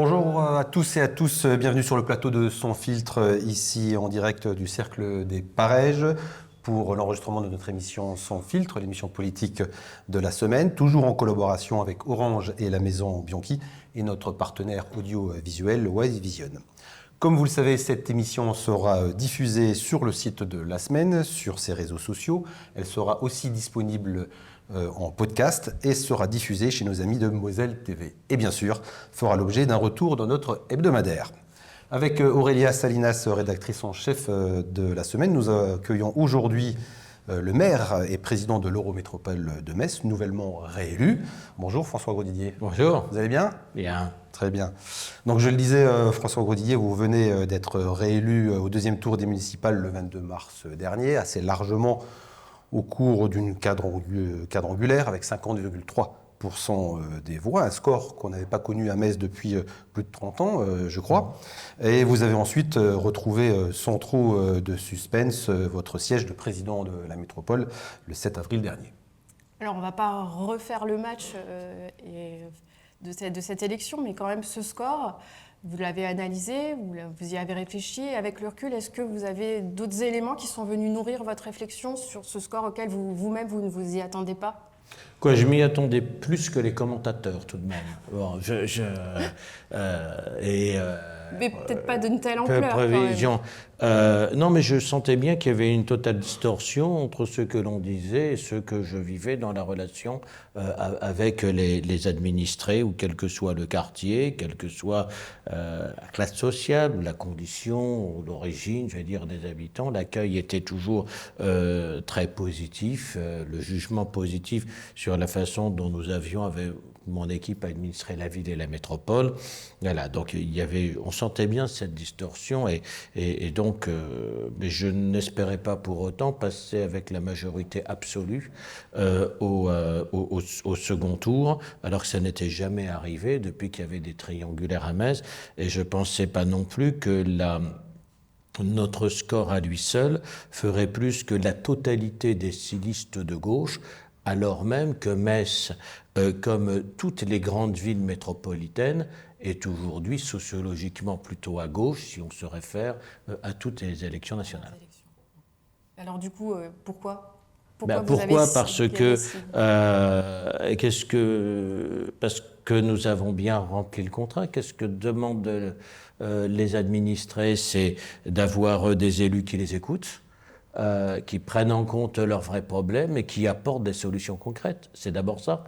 Bonjour à tous et à tous, bienvenue sur le plateau de Sans Filtre, ici en direct du Cercle des Parèges pour l'enregistrement de notre émission Sans Filtre, l'émission politique de la semaine, toujours en collaboration avec Orange et la Maison Bianchi et notre partenaire audiovisuel Wise Vision. Comme vous le savez, cette émission sera diffusée sur le site de La Semaine, sur ses réseaux sociaux. Elle sera aussi disponible en podcast et sera diffusée chez nos amis de Moselle TV. Et bien sûr, fera l'objet d'un retour dans notre hebdomadaire. Avec Aurélia Salinas, rédactrice en chef de La Semaine, nous accueillons aujourd'hui le maire et président de l'Eurométropole de Metz, nouvellement réélu. Bonjour François Grosdidier. Bonjour. Vous allez bien ? Bien. Très bien. Donc je le disais, François Grosdidier, vous venez d'être réélu au deuxième tour des municipales le 22 mars dernier, assez largement au cours d'une quadrangulaire avec 50,3% des voix, un score qu'on n'avait pas connu à Metz depuis plus de 30 ans, je crois. Et vous avez ensuite retrouvé sans trop de suspense votre siège de président de la métropole le 7 avril dernier. Alors on ne va pas refaire le match de cette élection, mais quand même ce score, vous l'avez analysé, vous y avez réfléchi. Avec le recul, est-ce que vous avez d'autres éléments qui sont venus nourrir votre réflexion sur ce score auquel vous-même vous ne vous y attendez pas ? Je m'y attendais plus que les commentateurs tout de même. Bon, mais peut-être pas d'une telle ampleur. Prévision. Non, mais je sentais bien qu'il y avait une totale distorsion entre ce que l'on disait et ce que je vivais dans la relation avec les administrés, ou quel que soit le quartier, quelle que soit la classe sociale, ou la condition, ou l'origine, je vais dire, des habitants. L'accueil était toujours très positif, le jugement positif sur la façon dont nous avions, avec mon équipe, administré la ville et la métropole. Voilà, donc on sentait bien cette distorsion et donc, mais je n'espérais pas pour autant passer avec la majorité absolue au second tour, alors que ça n'était jamais arrivé depuis qu'il y avait des triangulaires à Metz, et je pensais pas non plus que notre score à lui seul ferait plus que la totalité des 6 listes de gauche, alors même que Metz, comme toutes les grandes villes métropolitaines, est aujourd'hui sociologiquement plutôt à gauche, si on se réfère à toutes les élections nationales. Alors du coup, pourquoi ? Parce que nous avons bien rempli le contrat. Qu'est-ce que demandent les administrés ? C'est d'avoir des élus qui les écoutent, qui prennent en compte leurs vrais problèmes et qui apportent des solutions concrètes. C'est d'abord ça.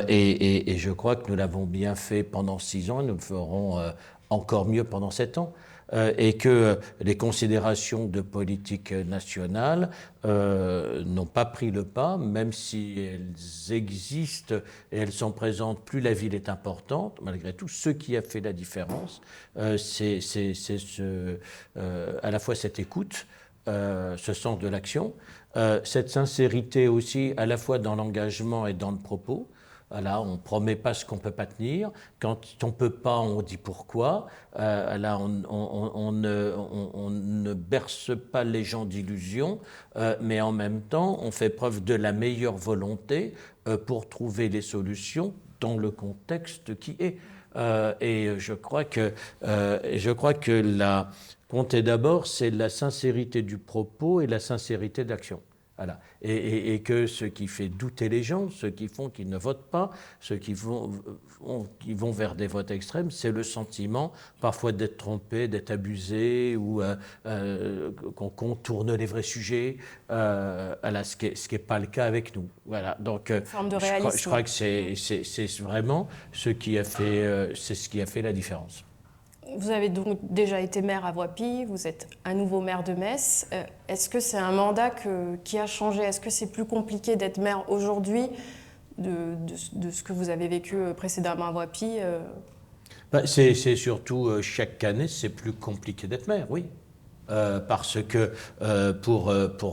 Et je crois que nous l'avons bien fait pendant 6 ans et nous le ferons encore mieux pendant 7 ans. Et que les considérations de politique nationale n'ont pas pris le pas, même si elles existent et elles sont présentes, plus la ville est importante. Malgré tout, ce qui a fait la différence, c'est à la fois cette écoute, ce sens de l'action, cette sincérité aussi à la fois dans l'engagement et dans le propos. Là, on ne promet pas ce qu'on ne peut pas tenir. Quand on ne peut pas, on dit pourquoi. Là, on ne berce pas les gens d'illusions, mais en même temps, on fait preuve de la meilleure volonté pour trouver les solutions dans le contexte qui est. Et je crois que la compter d'abord, c'est la sincérité du propos et la sincérité d'action. Voilà. Et que ce qui fait douter les gens, ceux qui font qu'ils ne votent pas, ceux qui vont vers des votes extrêmes, c'est le sentiment parfois d'être trompé, d'être abusé, ou qu'on contourne les vrais sujets, ce qui n'est pas le cas avec nous. Voilà. Donc, je crois que c'est vraiment ce qui a fait la différence. Vous avez donc déjà été maire à Voipy, vous êtes un nouveau maire de Metz. Est-ce que c'est un mandat qui a changé ? Est-ce que c'est plus compliqué d'être maire aujourd'hui de ce que vous avez vécu précédemment à Voipy ? C'est surtout, chaque année, c'est plus compliqué d'être maire, oui. Parce que, pour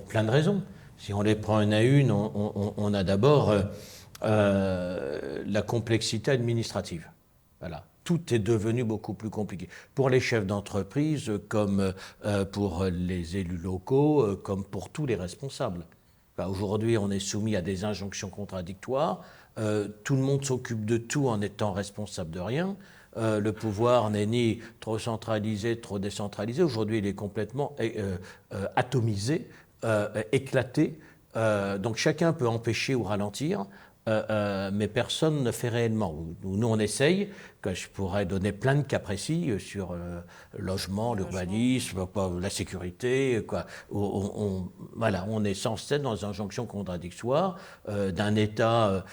plein de raisons. Si on les prend une à une, on a d'abord la complexité administrative. Voilà. Tout est devenu beaucoup plus compliqué. Pour les chefs d'entreprise, comme pour les élus locaux, comme pour tous les responsables. Aujourd'hui, on est soumis à des injonctions contradictoires. Tout le monde s'occupe de tout en étant responsable de rien. Le pouvoir n'est ni trop centralisé, trop décentralisé. Aujourd'hui, il est complètement atomisé, éclaté. Donc chacun peut empêcher ou ralentir. Mais personne ne fait réellement. Nous, on essaye, que je pourrais donner plein de cas précis sur le logement, l'urbanisme, la sécurité, quoi. Voilà, on est sans cesse dans une injonction contradictoire d'un État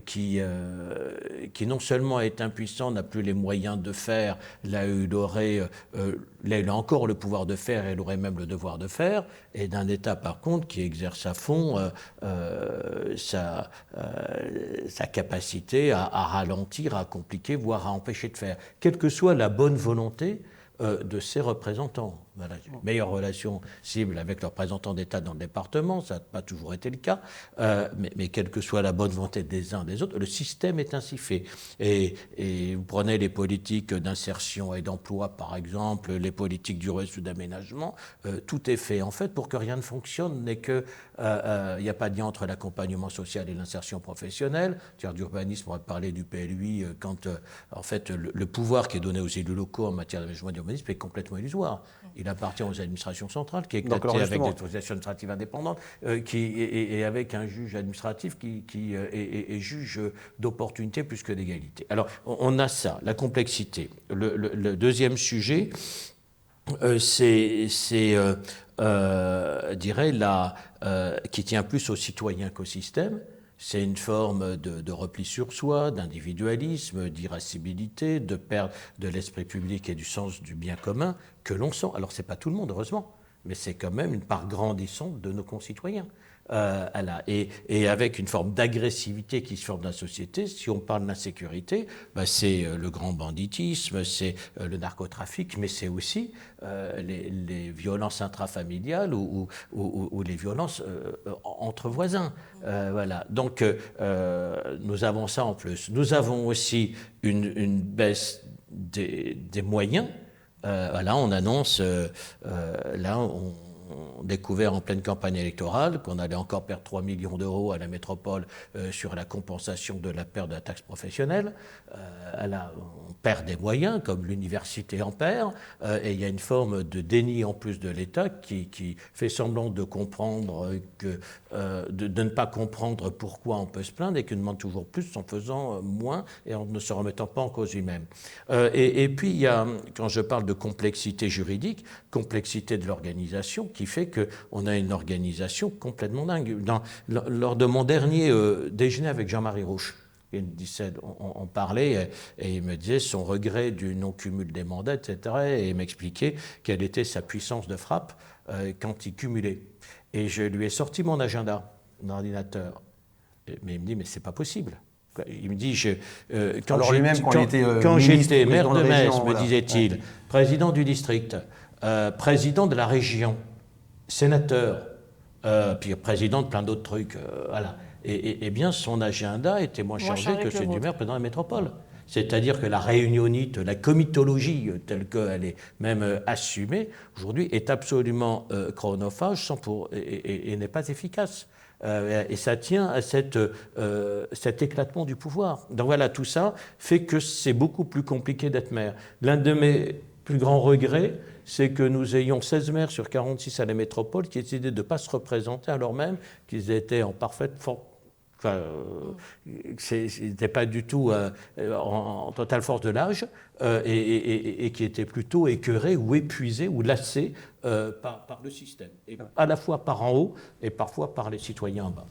qui non seulement est impuissant, n'a plus les moyens de faire, là où il a encore le pouvoir de faire et il aurait même le devoir de faire, et d'un État par contre qui exerce à fond sa capacité à ralentir, à compliquer, voire à empêcher de faire, quelle que soit la bonne volonté de ses représentants. Voilà, j'ai une meilleure relation cible avec leurs représentants d'État dans le département, ça n'a pas toujours été le cas, mais quelle que soit la bonne volonté des uns des autres, le système est ainsi fait. Et vous prenez les politiques d'insertion et d'emploi, par exemple, les politiques d'urbanisme ou d'aménagement, tout est fait en fait pour que rien ne fonctionne et qu'il n'y a pas de lien entre l'accompagnement social et l'insertion professionnelle. D'urbanisme, on va parler du PLUI quand en fait le pouvoir qui est donné aux élus locaux en matière d'aménagement et d'urbanisme est complètement illusoire. Il appartient aux administrations centrales, qui est éclaté avec des autorisations administratives indépendantes, et avec un juge administratif qui est juge d'opportunité plus que d'égalité. Alors, on a ça, la complexité. Le deuxième sujet, c'est qui tient plus aux citoyens qu'au système. C'est une forme de repli sur soi, d'individualisme, d'irascibilité, de perte de l'esprit public et du sens du bien commun que l'on sent. Alors, ce n'est pas tout le monde, heureusement, mais c'est quand même une part grandissante de nos concitoyens. Et avec une forme d'agressivité qui se forme dans la société. Si on parle d'insécurité, c'est le grand banditisme, c'est le narcotrafic, mais c'est aussi les violences intrafamiliales ou les violences entre voisins. Voilà. Donc nous avons ça en plus. Nous avons aussi une baisse des moyens. Voilà, on annonce, on découvert en pleine campagne électorale qu'on allait encore perdre 3 millions d'euros à la métropole sur la compensation de la perte de la taxe professionnelle. On perd des moyens, comme l'université en perd, et il y a une forme de déni en plus de l'État qui fait semblant de comprendre, de ne pas comprendre pourquoi on peut se plaindre et qui demande toujours plus en faisant moins et en ne se remettant pas en cause lui-même. Et puis, il y a, quand je parle de complexité juridique, complexité de l'organisation, qui fait qu'on a une organisation complètement dingue. Lors de mon dernier déjeuner avec Jean-Marie Rouche, on parlait et il me disait son regret du non-cumul des mandats, etc. Et il m'expliquait quelle était sa puissance de frappe quand il cumulait. Et je lui ai sorti mon agenda, mon ordinateur. Mais il me dit, mais c'est pas possible. Il me dit, quand j'étais maire de Metz, me disait-il, président du district, président de la région, sénateur, puis président de plein d'autres trucs, voilà. Et bien, son agenda était moins chargé que celui du maire président de la métropole. C'est-à-dire que la réunionite, la comitologie, telle qu'elle est même assumée, aujourd'hui, est absolument chronophage et n'est pas efficace. Et ça tient à cet éclatement du pouvoir. Donc voilà, tout ça fait que c'est beaucoup plus compliqué d'être maire. L'un de mes plus grands regrets, c'est que nous ayons 16 maires sur 46 à la métropole qui décidaient de ne pas se représenter alors même qu'ils étaient en parfaite forme. C'était pas du tout en totale force de l'âge et qui étaient plutôt écœurés ou épuisés ou lassés par le système, et à la fois par en haut et parfois par les citoyens en bas.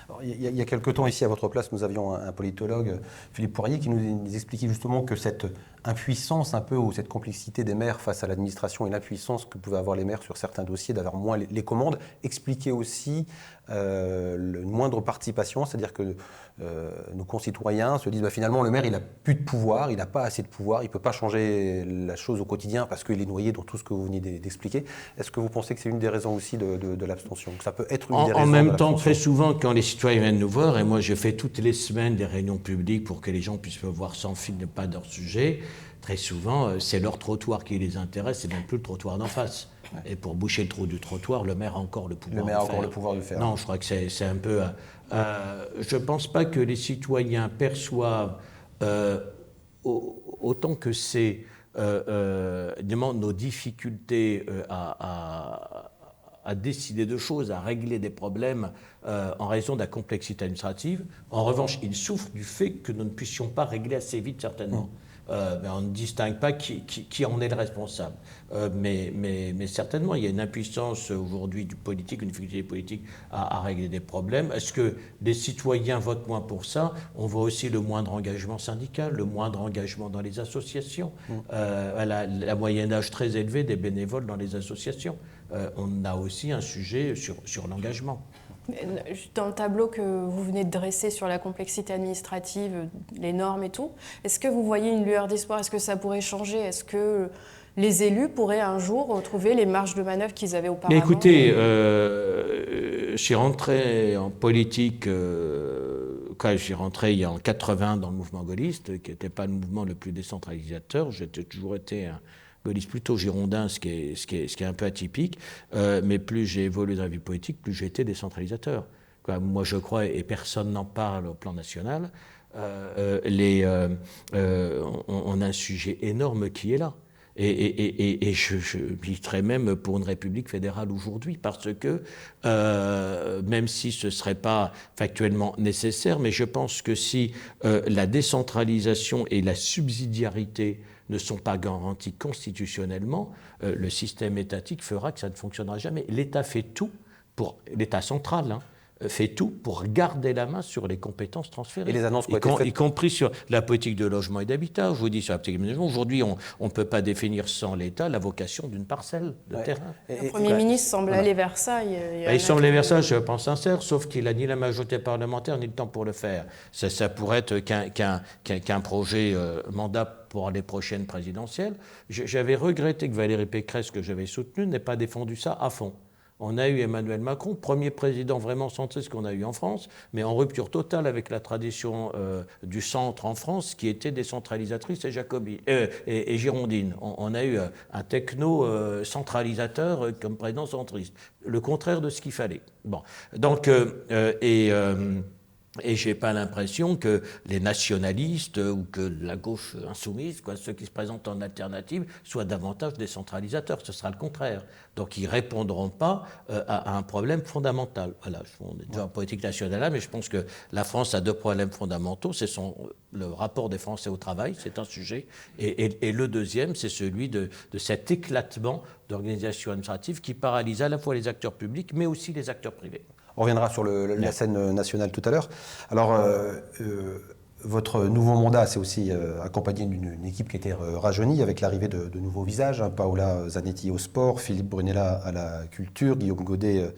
Alors, il y a quelque temps, ici à votre place, nous avions un politologue, Philippe Poirier, qui nous expliquait justement que cette impuissance un peu, ou cette complexité des maires face à l'administration et l'impuissance que pouvaient avoir les maires sur certains dossiers, d'avoir moins les commandes, expliquait aussi une moindre participation, c'est-à-dire que nos concitoyens se disent finalement le maire il n'a plus de pouvoir, il n'a pas assez de pouvoir, il ne peut pas changer la chose au quotidien parce qu'il est noyé dans tout ce que vous venez d'expliquer. Est-ce que vous pensez que c'est une des raisons aussi de l'abstention, que ça peut être une des raisons? En même temps, très souvent, quand les citoyens viennent nous voir, et moi je fais toutes les semaines des réunions publiques pour que les gens puissent me voir sans fil, pas leur sujet, très souvent c'est leur trottoir qui les intéresse et non plus le trottoir d'en face. Ouais. Et pour boucher le trou du trottoir, le maire a encore le pouvoir de faire. Le pouvoir de faire. Non, je crois que c'est un peu... je ne pense pas que les citoyens perçoivent autant que c'est nos difficultés à décider de choses, à régler des problèmes en raison de la complexité administrative. En revanche, il souffre du fait que nous ne puissions pas régler assez vite, certainement. Mais on ne distingue pas qui en est le responsable. Mais certainement, il y a une impuissance aujourd'hui du politique, une difficulté politique à régler des problèmes. Est-ce que les citoyens votent moins pour ça? On voit aussi le moindre engagement syndical, le moindre engagement dans les associations, la moyenne âge très élevée des bénévoles dans les associations. On a aussi un sujet sur l'engagement. Dans le tableau que vous venez de dresser sur la complexité administrative, les normes et tout, est-ce que vous voyez une lueur d'espoir? Est-ce que ça pourrait changer? Est-ce que les élus pourraient un jour retrouver les marges de manœuvre qu'ils avaient auparavant? Mais écoutez, je suis rentré en politique, quand je suis rentré il y a en 80 dans le mouvement gaulliste, qui n'était pas le mouvement le plus décentralisateur. J'ai toujours été un gaulliste plutôt girondin, ce qui est un peu atypique, mais plus j'ai évolué dans la vie politique, plus j'ai été décentralisateur. Moi, je crois, et personne n'en parle au plan national, on a un sujet énorme qui est là. Et je militerais même pour une république fédérale aujourd'hui, parce que, même si ce ne serait pas factuellement nécessaire, mais je pense que si la décentralisation et la subsidiarité ne sont pas garanties constitutionnellement, le système étatique fera que ça ne fonctionnera jamais. L'État fait tout l'État central, fait tout pour garder la main sur les compétences transférées. Et les annonces qui ont été faites, y compris sur la politique de logement et d'habitat. Je vous dis sur la politique de logement, aujourd'hui, on ne peut pas définir sans l'État la vocation d'une parcelle de terrain. Le Premier ministre semble aller vers ça. Il semble aller vers ça, je pense sincère, sauf qu'il n'a ni la majorité parlementaire ni le temps pour le faire. Ça pourrait être qu'un projet mandat pour les prochaines présidentielles. J'avais regretté que Valérie Pécresse, que j'avais soutenue, n'ait pas défendu ça à fond. On a eu Emmanuel Macron, premier président vraiment centriste qu'on a eu en France, mais en rupture totale avec la tradition du centre en France, qui était décentralisatrice et girondine. On a eu un techno-centralisateur comme président centriste. Le contraire de ce qu'il fallait. Bon. Donc, et je n'ai pas l'impression que les nationalistes ou que la gauche insoumise, ceux qui se présentent en alternative, soient davantage décentralisateurs. Ce sera le contraire. Donc ils ne répondront pas à un problème fondamental. Voilà, on est déjà en politique nationale là, mais je pense que la France a deux problèmes fondamentaux. C'est le rapport des Français au travail, c'est un sujet. Et le deuxième, c'est celui de cet éclatement d'organisations administratives qui paralyse à la fois les acteurs publics, mais aussi les acteurs privés. On reviendra sur la scène nationale tout à l'heure. Alors, votre nouveau mandat, c'est aussi accompagné d'une équipe qui a été rajeunie avec l'arrivée de nouveaux visages. Paola Zanetti au sport, Philippe Brunella à la culture, Guillaume Godet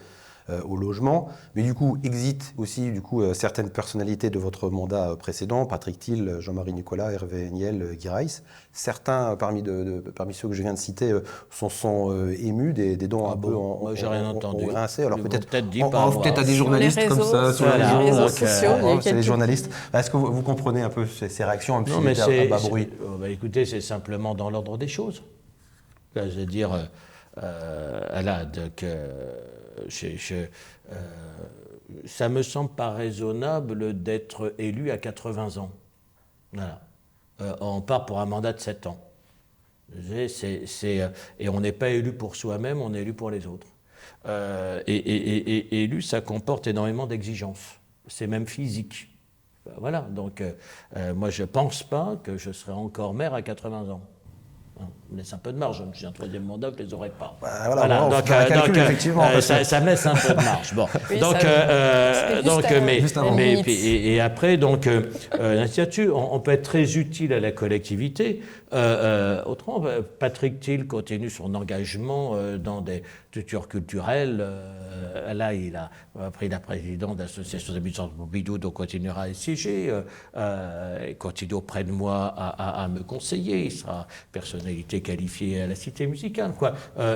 au logement. Mais du coup, exit aussi certaines personnalités de votre mandat précédent, Patrick Thiel, Jean-Marie Nicolas, Hervé Niel, Guy Reiss. Certains, parmi ceux que je viens de citer, sont émus, des dons un peu moi, j'ai rien entendu. Rincés. Alors peut-être à des journalistes comme ça, sur les réseaux sociaux. C'est les journalistes. Est-ce que vous comprenez un peu ces réactions, même si c'était un bas bruit? Écoutez, c'est simplement dans l'ordre des choses. Là, je veux dire, ça me semble pas raisonnable d'être élu à 80 ans. Voilà. On part pour un mandat de 7 ans. Et on n'est pas élu pour soi-même, on est élu pour les autres. Et élu, ça comporte énormément d'exigences. C'est même physique. Voilà. Donc, moi, je ne pense pas que je serai encore maire à 80 ans. On me laisse un peu de marge. J'ai un troisième mandat, je ne les aurais pas. Ça me laisse un peu de marge. Bon. Oui, Et après, l'institut, on peut être très utile à la collectivité. Autrement, Patrick Thiel continue son engagement dans des structures culturelles. Là, il a pris la présidente de l'association des musiciens de Pompidou, donc continuera à siéger. Il continue auprès de moi à me conseiller. Il sera personnalité qualifiée à la Cité musicale,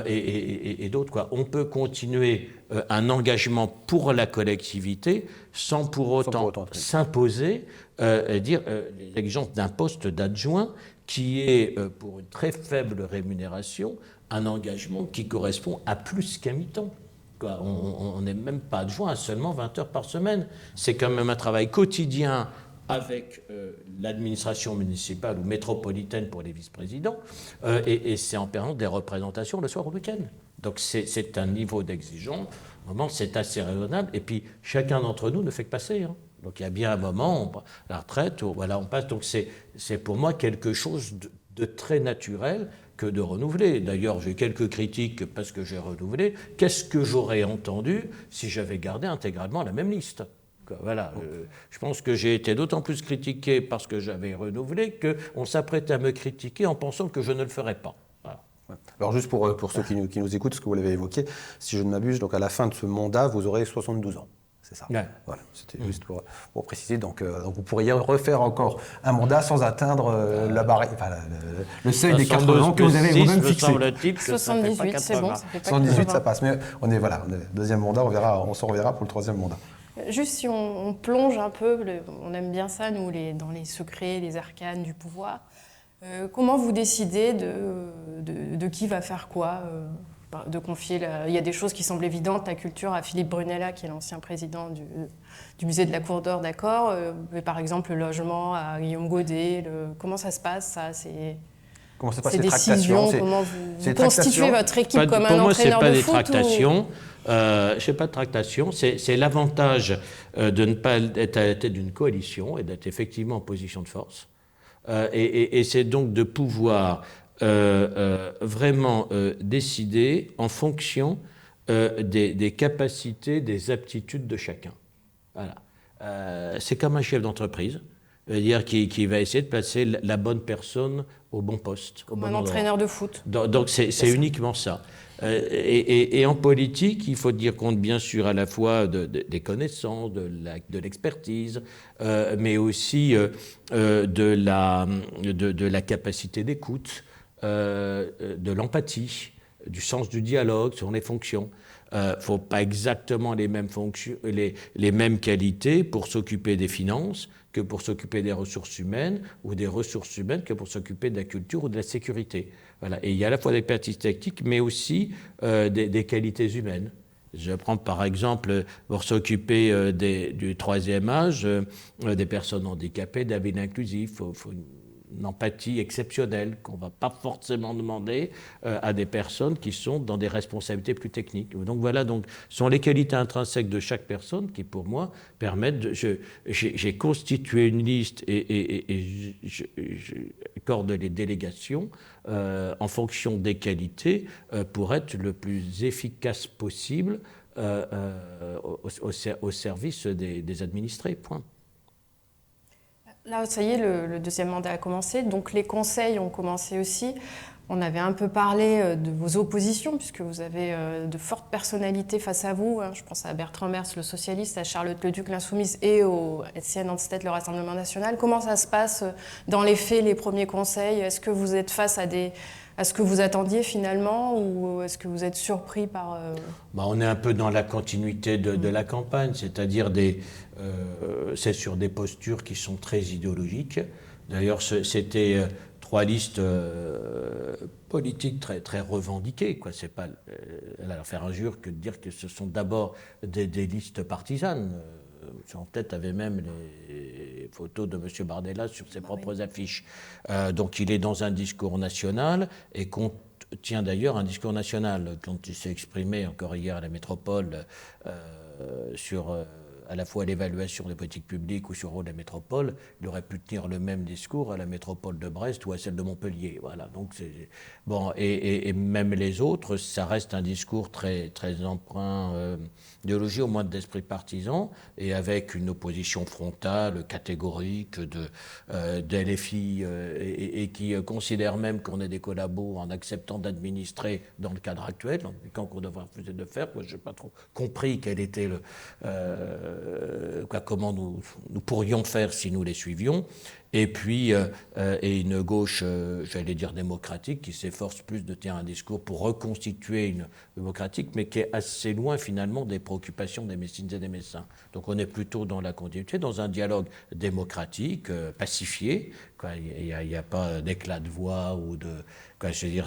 et d'autres, On peut continuer un engagement pour la collectivité sans pour autant s'imposer, les exigences d'un poste d'adjoint qui est, pour une très faible rémunération, un engagement qui correspond à plus qu'un mi-temps. On n'est même pas adjoint à seulement 20 heures par semaine. C'est quand même un travail quotidien avec l'administration municipale ou métropolitaine pour les vice-présidents, et c'est en permanence des représentations le soir ou le week-end. Donc c'est un niveau d'exigence, vraiment c'est assez raisonnable, et puis chacun d'entre nous ne fait que passer. Hein. Donc il y a bien un moment, la retraite, voilà, on passe, donc c'est pour moi quelque chose de très naturel que de renouveler. D'ailleurs, j'ai quelques critiques parce que j'ai renouvelé. Qu'est-ce que j'aurais entendu si j'avais gardé intégralement la même liste ? Voilà, je pense que j'ai été d'autant plus critiqué parce que j'avais renouvelé qu'on s'apprêtait à me critiquer en pensant que je ne le ferais pas. Voilà. Alors juste pour ceux qui nous écoutent, ce que vous l'avez évoqué, si je ne m'abuse, donc à la fin de ce mandat, vous aurez 72 ans. C'est ça. Ouais. Voilà, c'était juste pour préciser. Donc vous pourriez refaire encore un mandat sans atteindre la barre, enfin, le seuil des 80 ans que vous avez vous-même fixé. 78, c'est bon, ça fait pas 78, ça passe. Mais on est deuxième mandat, on s'en reverra pour le troisième mandat. Juste si on plonge un peu, on aime bien ça, nous, dans les secrets, les arcanes du pouvoir. Comment vous décidez de qui va faire quoi de confier il y a des choses qui semblent évidentes, la culture à Philippe Brunella, qui est l'ancien président du musée de la Cour d'Or, d'accord. Mais par exemple, le logement à Guillaume Godet, comment ça se passe, ça Comment ça se passe, ces les décisions, tractations, comment vous constituez votre équipe comme un entraîneur de foot? Pour moi, ce n'est pas des tractations. Je n'ai pas de tractation. C'est l'avantage de ne pas être à la tête d'une coalition et d'être effectivement en position de force. Et c'est donc de pouvoir vraiment décider en fonction des capacités, des aptitudes de chacun. Voilà. C'est comme un chef d'entreprise, c'est-à-dire qui va essayer de placer la bonne personne au bon poste. Comme un entraîneur de foot. Donc c'est uniquement ça. Et en politique, il faut tenir compte bien sûr à la fois des connaissances, de l'expertise, mais aussi de la capacité d'écoute, de l'empathie, du sens du dialogue sur les fonctions. Faut pas exactement les mêmes fonctions, les mêmes qualités pour s'occuper des finances que pour s'occuper des ressources humaines, ou des ressources humaines que pour s'occuper de la culture ou de la sécurité. Voilà. Et il y a à la fois des expertises techniques, mais aussi des qualités humaines. Je prends par exemple, pour s'occuper du troisième âge, des personnes handicapées, d'habitat inclusif, faut une empathie exceptionnelle qu'on ne va pas forcément demander à des personnes qui sont dans des responsabilités plus techniques. Donc voilà, donc, ce sont les qualités intrinsèques de chaque personne qui, pour moi, permettent j'ai constitué une liste et j'accorde les délégations en fonction des qualités pour être le plus efficace possible au service des administrés. Point. Là, ça y est, le deuxième mandat a commencé, donc les conseils ont commencé aussi. On avait un peu parlé de vos oppositions, puisque vous avez de fortes personnalités face à vous. Je pense à Bertrand Merz, le socialiste, à Charlotte Leduc, l'insoumise, et au SCN Antistedt, le Rassemblement national. Comment ça se passe dans les faits, les premiers conseils? Est-ce que vous êtes face à ce que vous attendiez finalement, ou est-ce que vous êtes surpris par... On est un peu dans la continuité de la campagne, c'est-à-dire c'est sur des postures qui sont très idéologiques. D'ailleurs, c'était 3 listes politiques très, très revendiquées. C'est pas leur faire injure que de dire que ce sont d'abord des listes partisanes. En tête avait même les photos de M. Bardella sur ses propres affiches. Donc il est dans un discours national et tient d'ailleurs un discours national. Quand il s'est exprimé encore hier à la métropole sur à la fois l'évaluation des politiques publiques ou sur le rôle de la métropole, il aurait pu tenir le même discours à la métropole de Brest ou à celle de Montpellier. Voilà. Donc et même les autres, ça reste un discours très, très empreint d'idéologie, au moins d'esprit partisan, et avec une opposition frontale, catégorique de LFI, et qui considère même qu'on est des collabos en acceptant d'administrer dans le cadre actuel, quand on devrait refuser de faire. Moi, je n'ai pas trop compris quel était comment nous pourrions faire si nous les suivions. Et puis, et une gauche, j'allais dire démocratique, qui s'efforce plus de tenir un discours pour reconstituer une démocratique, mais qui est assez loin finalement des préoccupations des médecines et des médecins. Donc on est plutôt dans la continuité, dans un dialogue démocratique, pacifié. Il n'y a pas d'éclat de voix ou de... Je veux dire,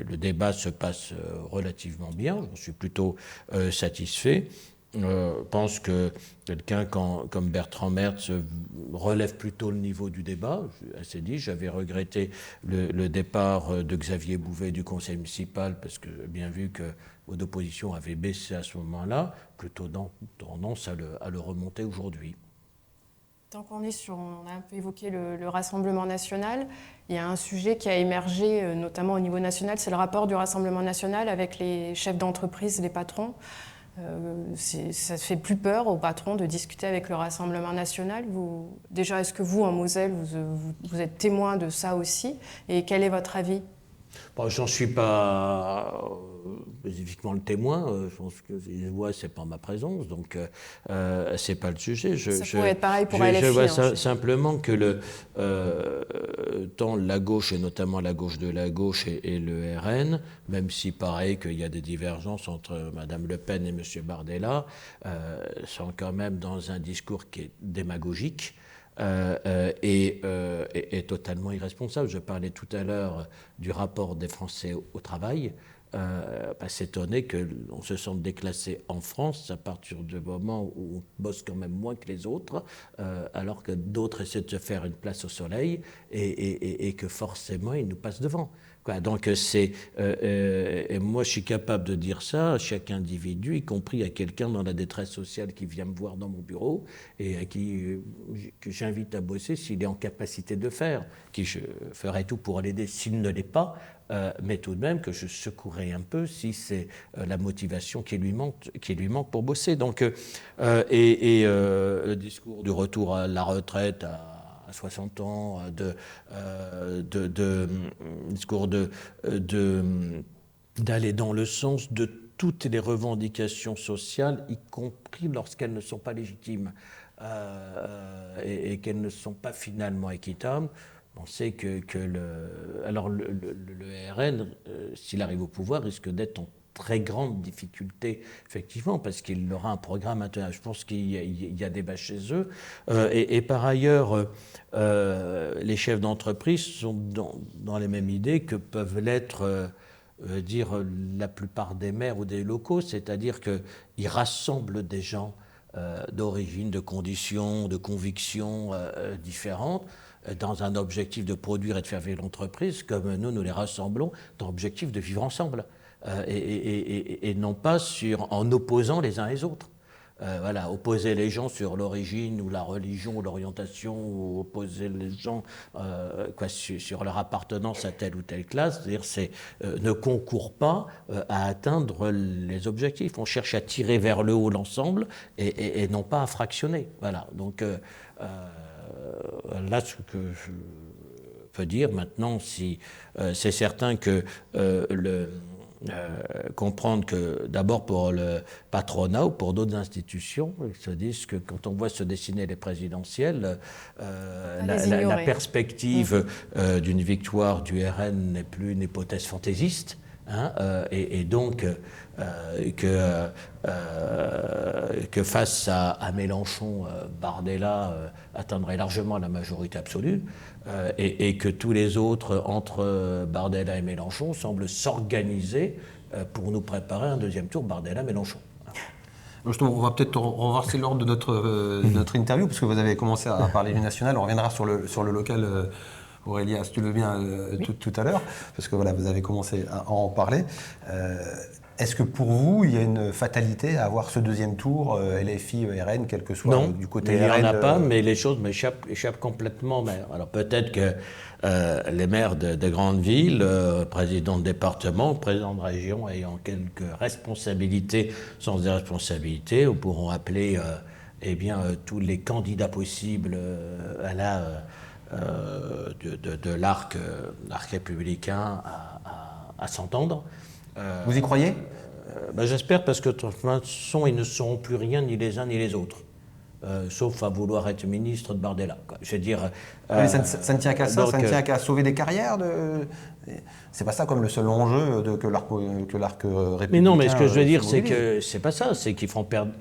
le débat se passe relativement bien, j'en suis plutôt satisfait. pense que quelqu'un comme Bertrand Mertz relève plutôt le niveau du débat. Assez dit, j'avais regretté le départ de Xavier Bouvet du conseil municipal parce que j'ai bien vu que votre opposition avait baissé à ce moment-là, plutôt tendance à le remonter aujourd'hui. Tant qu'on est sur, on a un peu évoqué le Rassemblement national, il y a un sujet qui a émergé, notamment au niveau national, c'est le rapport du Rassemblement national avec les chefs d'entreprise, les patrons. Ça fait plus peur aux patrons de discuter avec le Rassemblement national. Déjà, est-ce que vous, en Moselle, vous êtes témoin de ça aussi? Et quel est votre avis? Bon, j'en suis pas spécifiquement le témoin. Je pense que les voix, c'est pas ma présence, donc c'est pas le sujet. Ça pourrait être pareil pour LFI. Je vois simplement que tant la gauche, et notamment la gauche de la gauche et le RN, même si pareil qu'il y a des divergences entre Madame Le Pen et Monsieur Bardella, sont quand même dans un discours qui est démagogique. Et totalement irresponsable. Je parlais tout à l'heure du rapport des Français au travail. S'étonner qu'on se sente déclassé en France à partir du moment où on bosse quand même moins que les autres, alors que d'autres essaient de se faire une place au soleil et que forcément ils nous passent devant. Donc et moi je suis capable de dire ça à chaque individu, y compris à quelqu'un dans la détresse sociale qui vient me voir dans mon bureau et à que j'invite à bosser s'il est en capacité de le faire, qui je ferai tout pour l'aider s'il ne l'est pas, mais tout de même que je secourrai un peu si c'est la motivation qui lui manque pour bosser. Donc le discours du retour à la retraite à 60 ans, discours d'aller dans le sens de toutes les revendications sociales, y compris lorsqu'elles ne sont pas légitimes et qu'elles ne sont pas finalement équitables. On sait que le RN, s'il arrive au pouvoir, risque d'être en très grande difficulté, effectivement, parce qu'il aura un programme international. Je pense qu'il y a débat chez eux. Et par ailleurs, les chefs d'entreprise sont dans les mêmes idées que peuvent l'être la plupart des maires ou des locaux, c'est-à-dire qu'ils rassemblent des gens d'origine, de conditions, de convictions différentes, dans un objectif de produire et de faire vivre l'entreprise, comme nous les rassemblons dans l'objectif de vivre ensemble. Et non pas en opposant les uns les autres. Opposer les gens sur l'origine ou la religion ou l'orientation, ou opposer les gens sur leur appartenance à telle ou telle classe, c'est-à-dire ne concourt pas à atteindre les objectifs. On cherche à tirer vers le haut l'ensemble et non pas à fractionner. Donc là, ce que je peux dire maintenant, c'est certain que comprendre que d'abord pour le patronat ou pour d'autres institutions, ils se disent que quand on voit se dessiner les présidentielles, la perspective d'une victoire du RN n'est plus une hypothèse fantaisiste, et donc que face à Mélenchon, Bardella atteindrait largement la majorité absolue, et que tous les autres, entre Bardella et Mélenchon, semblent s'organiser pour nous préparer un deuxième tour Bardella-Mélenchon. Justement, on va peut-être renverser l'ordre de notre interview, parce que vous avez commencé à parler du national. On reviendra sur le local, Aurélia, si tu le veux bien, tout à l'heure, parce que vous avez commencé à en parler. Est-ce que pour vous, il y a une fatalité à avoir ce deuxième tour, LFI, RN, quel que soit du côté RN? Non, il n'y en a pas, mais les choses m'échappent complètement. Alors peut-être que les maires de grandes villes, présidents de département, présidents de région ayant quelques responsabilités, sens des responsabilités, ou pourront appeler tous les candidats possibles de l'arc républicain à s'entendre. Vous y croyez? J'espère, parce que de toute façon, ils ne seront plus rien, ni les uns ni les autres. Sauf à vouloir être ministre de Bardella. Je veux dire, mais ça ne tient qu'à ça, ça ne tient qu'à sauver des carrières. C'est pas ça comme le seul enjeu que l'arc républicain. Mais non, mais ce que je veux dire, c'est que c'est pas ça, c'est qu'ils feront perdre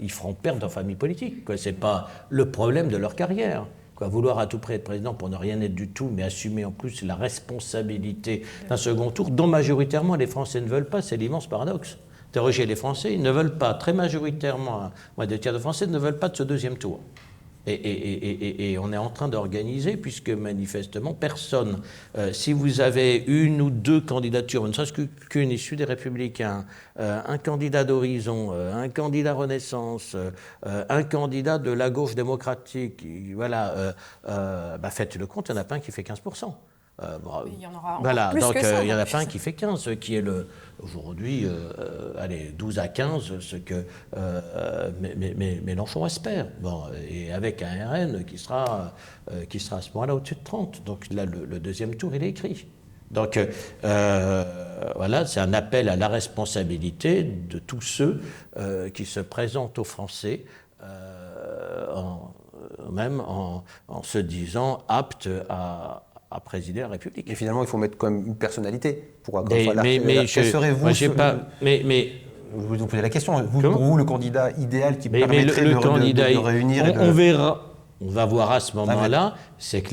leur famille politique. C'est pas le problème de leur carrière. Vouloir à tout prix être président pour ne rien être du tout, mais assumer en plus la responsabilité d'un second tour, dont majoritairement les Français ne veulent pas, c'est l'immense paradoxe. interrogez les Français, ils ne veulent pas, très majoritairement, moins de tiers de Français ne veulent pas de ce deuxième tour. Et on est en train d'organiser, puisque manifestement, personne, si vous avez une ou deux candidatures, ne serait-ce qu'une issue des Républicains, un candidat d'Horizon, un candidat Renaissance, un candidat de la gauche démocratique, voilà, faites le compte, il n'y en a pas un qui fait 15%. Il y en aura voilà, plus donc que ça, il n'y en a pas un qui fait 15, qui est aujourd'hui, 12 à 15, ce que Mélenchon espère. Bon, et avec un RN qui sera à ce moment-là au-dessus de 30. Donc là, le deuxième tour, il est écrit. Donc voilà, c'est un appel à la responsabilité de tous ceux qui se présentent aux Français, même en se disant aptes à présider la République. Et finalement, il faut mettre comme une personnalité pour encore Mais quel serait vous vous vous posez la question, pour vous, le candidat idéal qui permettrait de réunir... On verra. On va voir à ce moment-là, c'est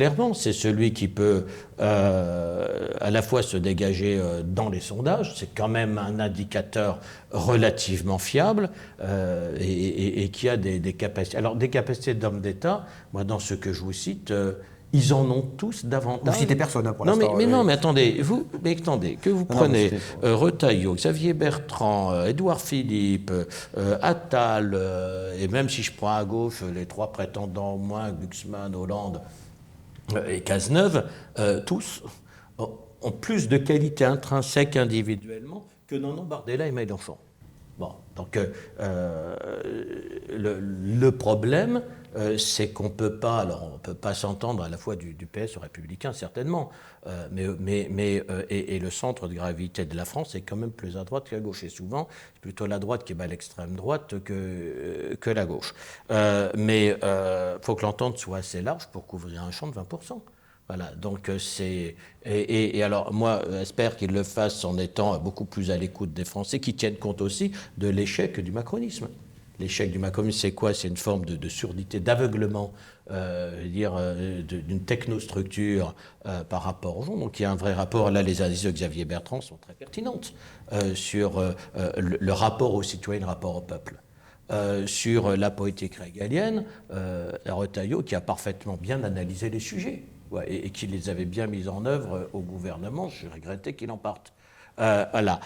celui qui peut à la fois se dégager dans les sondages, c'est quand même un indicateur relativement fiable et qui a des capacités. Alors, des capacités d'homme d'État, moi, dans ce que je vous cite, ils en ont tous davantage. Vous citez personne pour l'instant. Non, mais attendez, que vous prenez Retailleau, Xavier Bertrand, Édouard Philippe, Attal, et même si je prends à gauche les trois prétendants au moins, Glucksmann, Hollande et Cazeneuve, tous ont plus de qualités intrinsèques individuellement que n'en ont Bardella et Mélenchon. Bon, donc le problème, c'est qu'on peut pas, alors on peut pas s'entendre à la fois du PS aux Républicains certainement, et le centre de gravité de la France est quand même plus à droite qu'à gauche, et souvent c'est plutôt la droite qui bat l'extrême droite que la gauche. Mais faut que l'entente soit assez large pour couvrir un champ de 20%. Voilà, donc c'est... Et alors, moi, j'espère qu'il le fasse en étant beaucoup plus à l'écoute des Français, qui tiennent compte aussi de l'échec du macronisme. L'échec du macronisme, c'est quoi? C'est une forme de surdité, d'aveuglement, d'une technostructure par rapport aux gens. Donc il y a un vrai rapport, là les analyses de Xavier Bertrand sont très pertinentes, sur le rapport aux citoyens, le rapport au peuple. Sur la politique régalienne, Retailleau, qui a parfaitement bien analysé les sujets, et qui les avait bien mis en œuvre au gouvernement, je regrettais qu'il en parte. Voilà.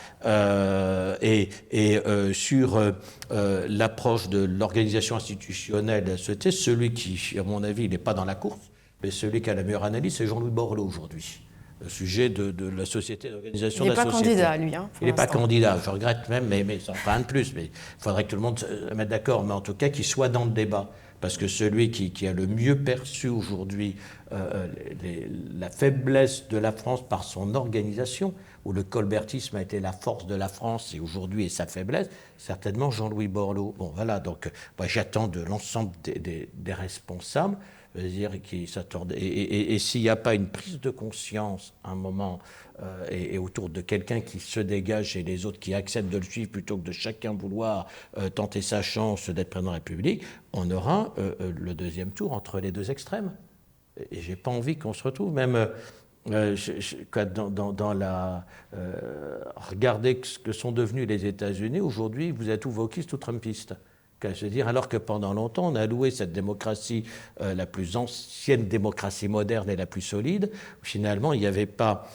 Sur l'approche de l'organisation institutionnelle de la société, celui qui, à mon avis, il n'est pas dans la course, mais celui qui a la meilleure analyse, c'est Jean-Louis Borloo aujourd'hui. Le sujet de la société, d'organisation de la société. Il n'est pas candidat, lui. Il n'est pas candidat, je regrette même, mais ça en fera un de plus. Mais il faudrait que tout le monde se mette d'accord, mais en tout cas qu'il soit dans le débat. Parce que celui qui a le mieux perçu aujourd'hui la faiblesse de la France par son organisation, où le colbertisme a été la force de la France et aujourd'hui est sa faiblesse, certainement Jean-Louis Borloo. Bon, voilà, donc j'attends de l'ensemble des responsables, qui s'attendent. Et s'il n'y a pas une prise de conscience à un moment, et autour de quelqu'un qui se dégage et les autres qui acceptent de le suivre plutôt que de chacun vouloir tenter sa chance d'être président de la République, on aura le deuxième tour entre les deux extrêmes. Et j'ai pas envie qu'on se retrouve, même regardez ce que sont devenus les États-Unis. Aujourd'hui, vous êtes ou wokistes ou trumpistes. Je veux dire, alors que pendant longtemps, on a loué cette démocratie, la plus ancienne démocratie moderne et la plus solide. Finalement, il n'y avait pas...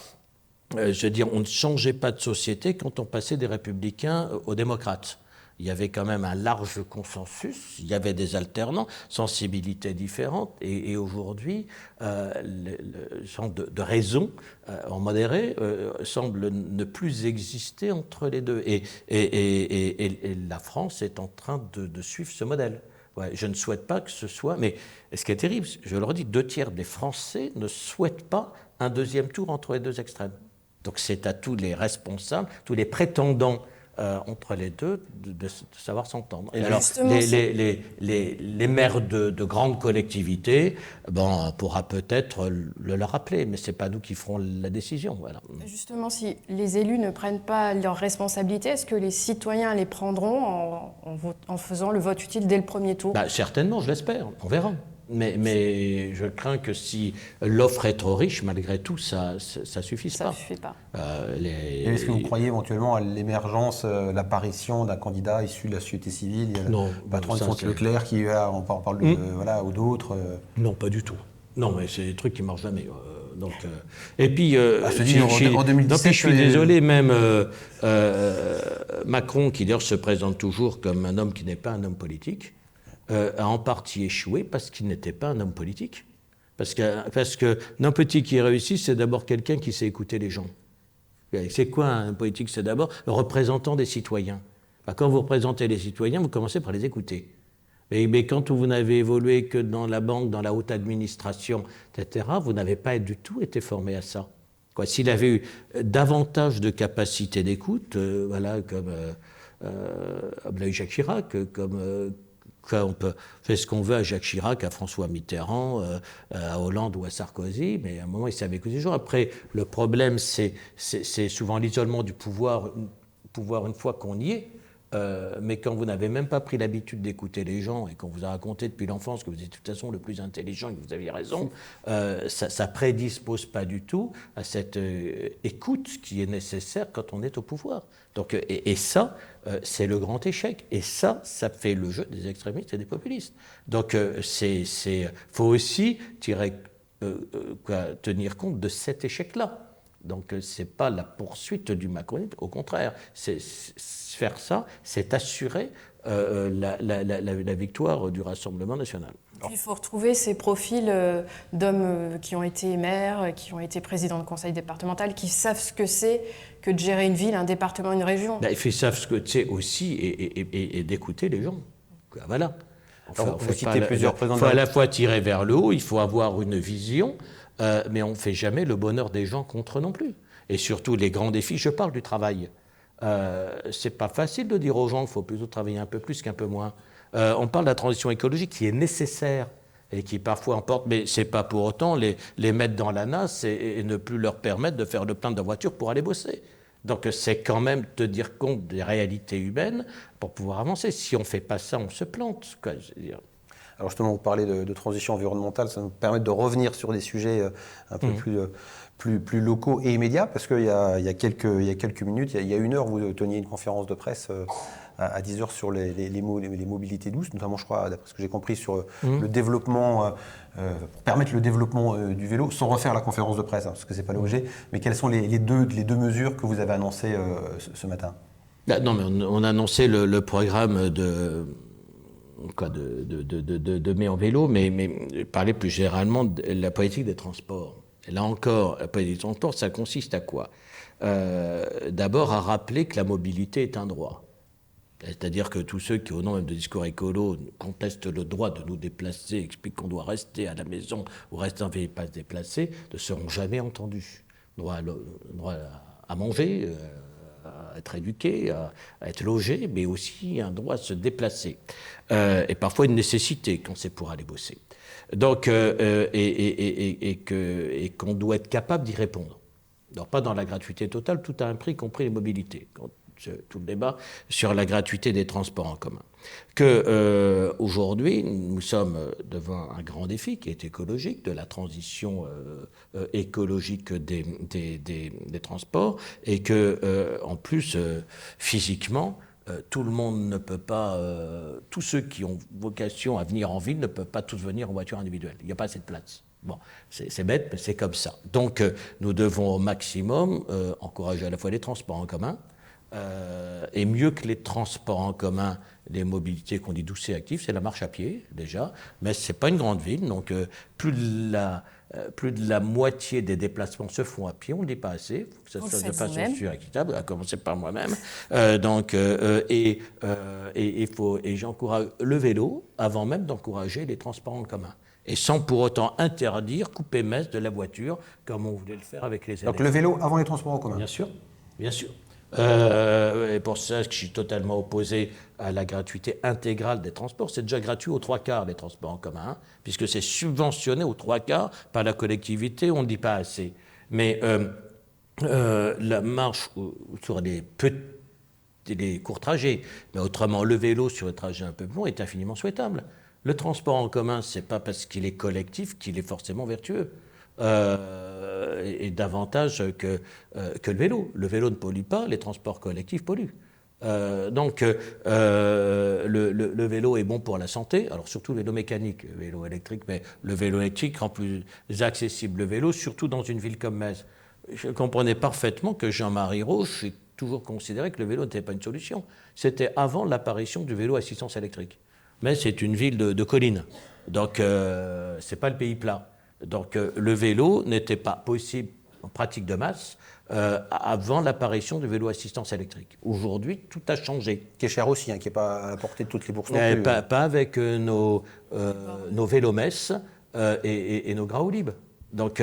je veux dire, on ne changeait pas de société quand on passait des républicains aux démocrates. Il y avait quand même un large consensus, il y avait des alternants, sensibilités différentes, et aujourd'hui, le genre de raison en modéré semble ne plus exister entre les deux. Et la France est en train de suivre ce modèle. Ouais, je ne souhaite pas que ce soit... Mais ce qui est terrible, je le redis, 2/3 des Français ne souhaitent pas un deuxième tour entre les deux extrêmes. Donc c'est à tous les responsables, tous les prétendants entre les deux de savoir s'entendre. Et alors, les maires de grandes collectivités, on pourra peut-être le leur rappeler, mais ce n'est pas nous qui ferons la décision. Voilà. Justement, si les élus ne prennent pas leurs responsabilités, est-ce que les citoyens les prendront en faisant le vote utile dès le premier tour? Certainement, je l'espère, on verra. Mais je crains que si l'offre est trop riche, malgré tout, ça suffise Ça pas. ne suffit pas. Et est-ce que vous croyez éventuellement à l'émergence, l'apparition d'un candidat issu de la société civile? Il y a Non, le patron ça, de Fonte c'est- Leclerc qui on parle de, voilà, ou d'autres. Non, pas du tout. Non, mais c'est des trucs qui marchent jamais. Et puis, je dis, en 2017, non, puis je suis désolé, même Macron, qui d'ailleurs se présente toujours comme un homme qui n'est pas un homme politique, a en partie échoué parce qu'il n'était pas un homme politique. Parce que un politique qui réussit, c'est d'abord quelqu'un qui sait écouter les gens. C'est quoi un politique? C'est d'abord le représentant des citoyens. Quand vous représentez les citoyens, vous commencez par les écouter. Mais quand vous n'avez évolué que dans la banque, dans la haute administration, etc., vous n'avez pas du tout été formé à ça. S'il avait eu davantage de capacité d'écoute, voilà, comme l'a eu Jacques Chirac, on peut faire ce qu'on veut à Jacques Chirac, à François Mitterrand, à Hollande ou à Sarkozy, mais à un moment, il savait écouter les gens. Après, le problème, c'est souvent l'isolement du pouvoir une fois qu'on y est. Mais quand vous n'avez même pas pris l'habitude d'écouter les gens et qu'on vous a raconté depuis l'enfance que vous êtes de toute façon le plus intelligent et que vous aviez raison, ça prédispose pas du tout à cette écoute qui est nécessaire quand on est au pouvoir. Donc, et ça, c'est le grand échec. Et ça fait le jeu des extrémistes et des populistes. Donc, faut aussi tenir compte de cet échec-là. Donc, ce n'est pas la poursuite du macronisme, au contraire. Faire ça, c'est assurer la victoire du Rassemblement national. Puis il faut retrouver ces profils d'hommes qui ont été maires, qui ont été présidents de conseil départemental, qui savent ce que c'est que de gérer une ville, un département, une région. Ils savent ce que c'est aussi et d'écouter les gens. Voilà. Vous citez plusieurs présidents. Il faut à la fois tirer vers le haut, il faut avoir une vision, mais on ne fait jamais le bonheur des gens contre non plus. Et surtout les grands défis, je parle du travail. C'est pas facile de dire aux gens qu'il faut plutôt travailler un peu plus qu'un peu moins. On parle de la transition écologique qui est nécessaire et qui parfois emporte, mais c'est pas pour autant les mettre dans la nasse et ne plus leur permettre de faire le plein de voitures pour aller bosser. Donc c'est quand même tenir compte des réalités humaines pour pouvoir avancer. Si on fait pas ça, on se plante. Je veux dire. Alors justement, vous parlez de transition environnementale, ça nous permet de revenir sur des sujets un peu plus locaux et immédiats, parce qu'il y a quelques minutes, il y a une heure, vous teniez une conférence de presse à 10h sur les mobilités douces, notamment, je crois, d'après ce que j'ai compris, sur le développement, pour permettre le développement du vélo, sans refaire la conférence de presse, parce que c'est pas l'objet, mais quelles sont les deux mesures que vous avez annoncées ce matin? Non, mais on a annoncé le programme de mai en vélo, mais parler plus généralement de la politique des transports. Et là encore, la politique des transports, ça consiste à quoi? D'abord à rappeler que la mobilité est un droit. C'est-à-dire que tous ceux qui, au nom même de discours écolo, contestent le droit de nous déplacer, expliquent qu'on doit rester à la maison ou rester en véhicule et pas se déplacer, ne seront jamais entendus. Droit à manger, à être éduqué, à être logé, mais aussi un droit à se déplacer. Et parfois une nécessité quand c'est pour aller bosser. Donc, et qu'on doit être capable d'y répondre. Alors, pas dans la gratuité totale, tout a un prix, y compris les mobilités. Tout le débat sur la gratuité des transports en commun. Aujourd'hui, nous sommes devant un grand défi qui est écologique, de la transition écologique des transports, et en plus, physiquement, tout le monde ne peut pas, tous ceux qui ont vocation à venir en ville ne peuvent pas tous venir en voiture individuelle. Il n'y a pas assez de place. Bon, c'est bête, mais c'est comme ça. Donc, nous devons au maximum encourager à la fois les transports en commun, et mieux que les transports en commun, les mobilités qu'on dit douces et actives, c'est la marche à pied, déjà, mais ce n'est pas une grande ville, donc plus de la moitié des déplacements se font à pied, on ne le dit pas assez, il faut que ça soit de façon sûre et équitable, à commencer par moi-même. Et j'encourage le vélo avant même d'encourager les transports en commun. Et sans pour autant interdire, couper messe de la voiture, comme on voulait le faire avec les élèves. Donc le vélo avant les transports en commun? Bien sûr, bien sûr. Et pour ça, je suis totalement opposé à la gratuité intégrale des transports. C'est déjà gratuit aux 3/4 les transports en commun, puisque c'est subventionné aux 3/4 par la collectivité, on ne dit pas assez. Mais la marche sur les courts trajets, mais autrement le vélo sur les trajets un peu plus longs est infiniment souhaitable. Le transport en commun, c'est pas parce qu'il est collectif qu'il est forcément vertueux. Et davantage que le vélo. Le vélo ne pollue pas, les transports collectifs polluent. Donc le vélo est bon pour la santé, alors surtout le vélo mécanique, le vélo électrique, mais le vélo électrique rend plus accessible le vélo, surtout dans une ville comme Metz. Je comprenais parfaitement que Jean-Marie Roche ait toujours considéré que le vélo n'était pas une solution. C'était avant l'apparition du vélo assistance électrique. Mais c'est une ville de collines, donc c'est pas le pays plat. Donc le vélo n'était pas possible en pratique de masse avant l'apparition du vélo assistance électrique. Aujourd'hui, tout a changé. Qui est cher aussi, qui n'est pas à la portée de toutes les bourses non plus. Pas avec nos vélomesses et nos Graolib. Donc,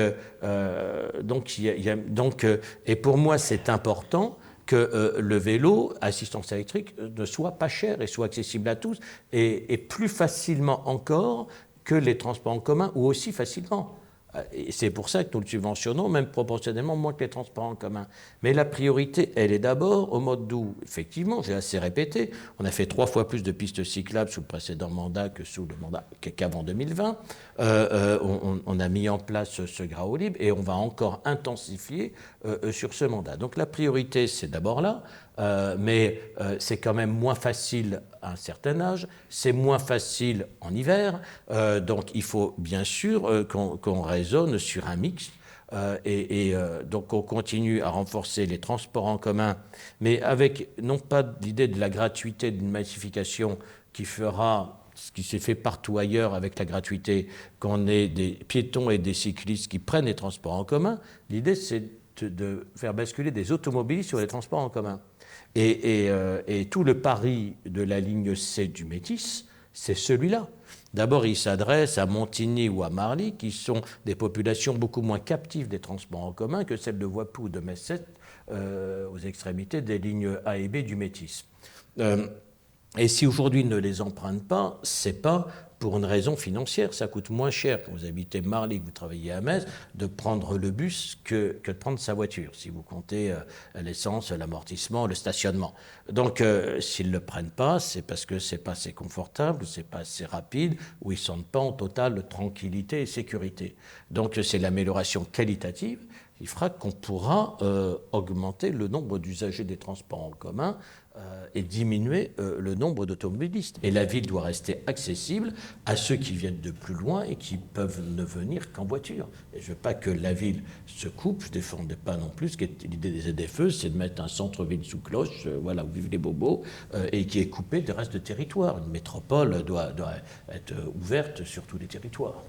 et pour moi, c'est important que le vélo assistance électrique ne soit pas cher et soit accessible à tous, et plus facilement encore que les transports en commun, ou aussi facilement. Et c'est pour ça que nous le subventionnons, même proportionnellement moins que les transports en commun. Mais la priorité, elle est d'abord au mode doux. Effectivement, j'ai assez répété, on a fait 3 fois plus de pistes cyclables sous le précédent mandat que sous le mandat qu'avant 2020. On a mis en place ce Graolib et on va encore intensifier sur ce mandat. Donc la priorité, c'est d'abord là. Mais c'est quand même moins facile à un certain âge, c'est moins facile en hiver, donc il faut bien sûr qu'on raisonne sur un mix, donc on continue à renforcer les transports en commun, mais avec non pas l'idée de la gratuité, d'une massification qui fera ce qui s'est fait partout ailleurs avec la gratuité, qu'on ait des piétons et des cyclistes qui prennent les transports en commun. L'idée, c'est de faire basculer des automobilistes sur les transports en commun. Et tout le pari de la ligne C du Métis, c'est celui-là. D'abord, il s'adresse à Montigny ou à Marly, qui sont des populations beaucoup moins captives des transports en commun que celles de Voipu ou de Metz-7, aux extrémités des lignes A et B du Métis. Et si aujourd'hui ils ne les empruntent pas, c'est pas pour une raison financière. Ça coûte moins cher quand vous habitez Marly, que vous travaillez à Metz, de prendre le bus que de prendre sa voiture, si vous comptez l'essence, l'amortissement, le stationnement. Donc s'ils ne le prennent pas, c'est parce que c'est pas assez confortable, c'est pas assez rapide, ou ils ne sentent pas en totale tranquillité et sécurité. Donc c'est l'amélioration qualitative qui fera qu'on pourra augmenter le nombre d'usagers des transports en commun et diminuer le nombre d'automobilistes. Et la ville doit rester accessible à ceux qui viennent de plus loin et qui peuvent ne venir qu'en voiture. Et je ne veux pas que la ville se coupe, je ne défendais pas non plus, l'idée des ZFE, c'est de mettre un centre-ville sous cloche, voilà, où vivent les bobos, et qui est coupé du reste du territoire. Une métropole doit être ouverte sur tous les territoires.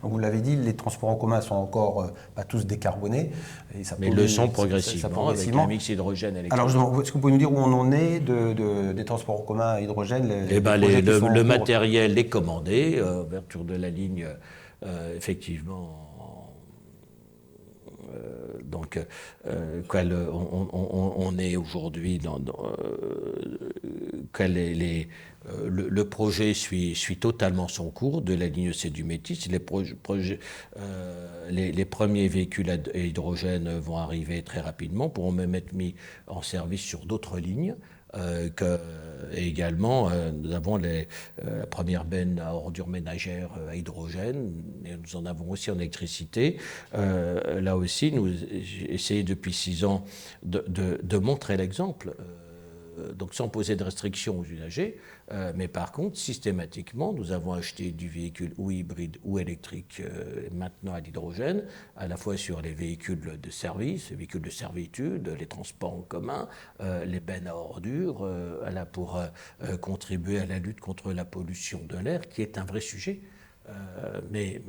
Donc vous l'avez dit, les transports en commun sont encore pas tous décarbonés. Et ça mais le sont progressivement, avec un mix hydrogène électrique. Alors, est-ce que vous pouvez nous dire où on en est des transports en commun à hydrogène le matériel est commandé, ouverture de la ligne, effectivement. Donc, on est aujourd'hui le projet suit totalement son cours de la ligne C du Métis. Les premiers véhicules à hydrogène vont arriver très rapidement, pourront même être mis en service sur d'autres lignes. Et également, nous avons la première benne à ordures ménagères à hydrogène, et nous en avons aussi en électricité. Là aussi, j'ai essayé depuis 6 ans de montrer l'exemple, donc sans poser de restrictions aux usagers, mais par contre, systématiquement, nous avons acheté du véhicule ou hybride ou électrique, maintenant à l'hydrogène, à la fois sur les véhicules de service, les véhicules de servitude, les transports en commun, les bennes à ordures, pour contribuer à la lutte contre la pollution de l'air, qui est un vrai sujet. Mais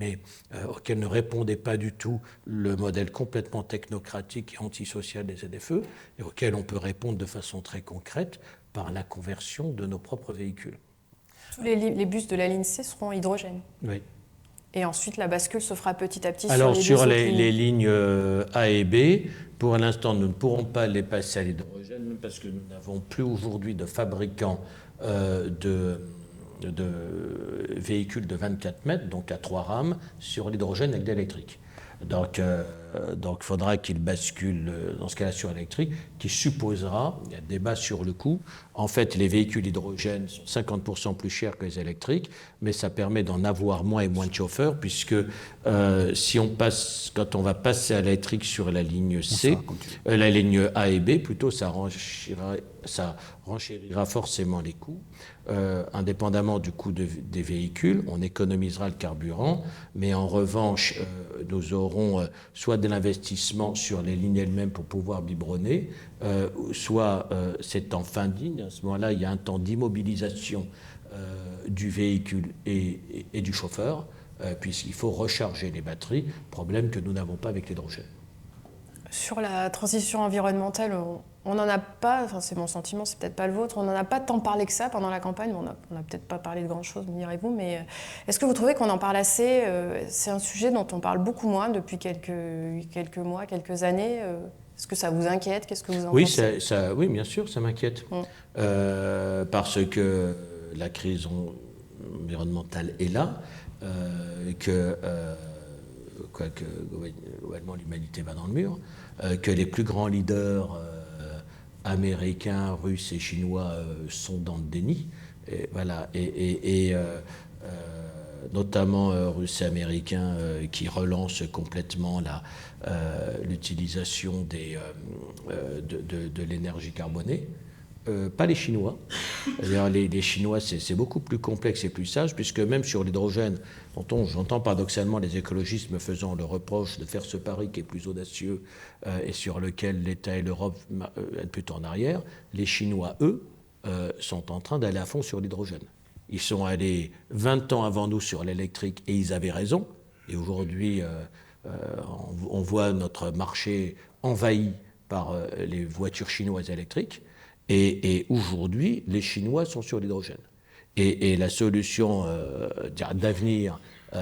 auquel ne répondait pas du tout le modèle complètement technocratique et antisocial des ZFE, et auquel on peut répondre de façon très concrète par la conversion de nos propres véhicules. Tous les bus de la ligne C seront hydrogène. Oui. Et ensuite, la bascule se fera petit à petit sur les lignes A et B. Pour l'instant, nous ne pourrons pas les passer à l'hydrogène parce que nous n'avons plus aujourd'hui de fabricants de véhicules de 24 mètres, donc à 3 rames, sur l'hydrogène avec l'électrique. Donc Donc il faudra qu'il bascule dans ce cas-là sur l'électrique, qui supposera, il y a un débat sur le coût, en fait les véhicules hydrogène sont 50% plus chers que les électriques, mais ça permet d'en avoir moins et moins de chauffeurs, puisque quand on va passer à l'électrique sur la ligne C, la ligne A et B, plutôt ça renchérira forcément les coûts. Indépendamment du coût des véhicules, on économisera le carburant, mais en revanche, nous aurons soit de l'investissement sur les lignes elles-mêmes pour pouvoir biberonner, soit c'est en fin de ligne. À ce moment-là, il y a un temps d'immobilisation du véhicule et du chauffeur, puisqu'il faut recharger les batteries, problème que nous n'avons pas avec l'hydrogène. Sur la transition environnementale, on n'en a pas, enfin c'est mon sentiment, c'est peut-être pas le vôtre, on n'en a pas tant parlé que ça pendant la campagne, on n'a peut-être pas parlé de grand-chose, me direz-vous, mais est-ce que vous trouvez qu'on en parle assez? C'est un sujet dont on parle beaucoup moins depuis quelques mois, quelques années. Est-ce que ça vous inquiète? Qu'est-ce que vous en pensez? Oui, bien sûr, ça m'inquiète. Parce que la crise environnementale est là, quoique globalement l'humanité va dans le mur, que les plus grands leaders américains, russes et chinois sont dans le déni. Et, voilà. Notamment russes et américains qui relancent complètement l'utilisation de l'énergie carbonée. Pas les Chinois. Les Chinois, c'est beaucoup plus complexe et plus sage, puisque même sur l'hydrogène, j'entends paradoxalement les écologistes me faisant le reproche de faire ce pari qui est plus audacieux et sur lequel l'État et l'Europe sont plutôt en arrière, les Chinois, eux, sont en train d'aller à fond sur l'hydrogène. Ils sont allés 20 ans avant nous sur l'électrique et ils avaient raison. Et aujourd'hui, on voit notre marché envahi par les voitures chinoises électriques. Et aujourd'hui, les Chinois sont sur l'hydrogène. Et la solution d'avenir,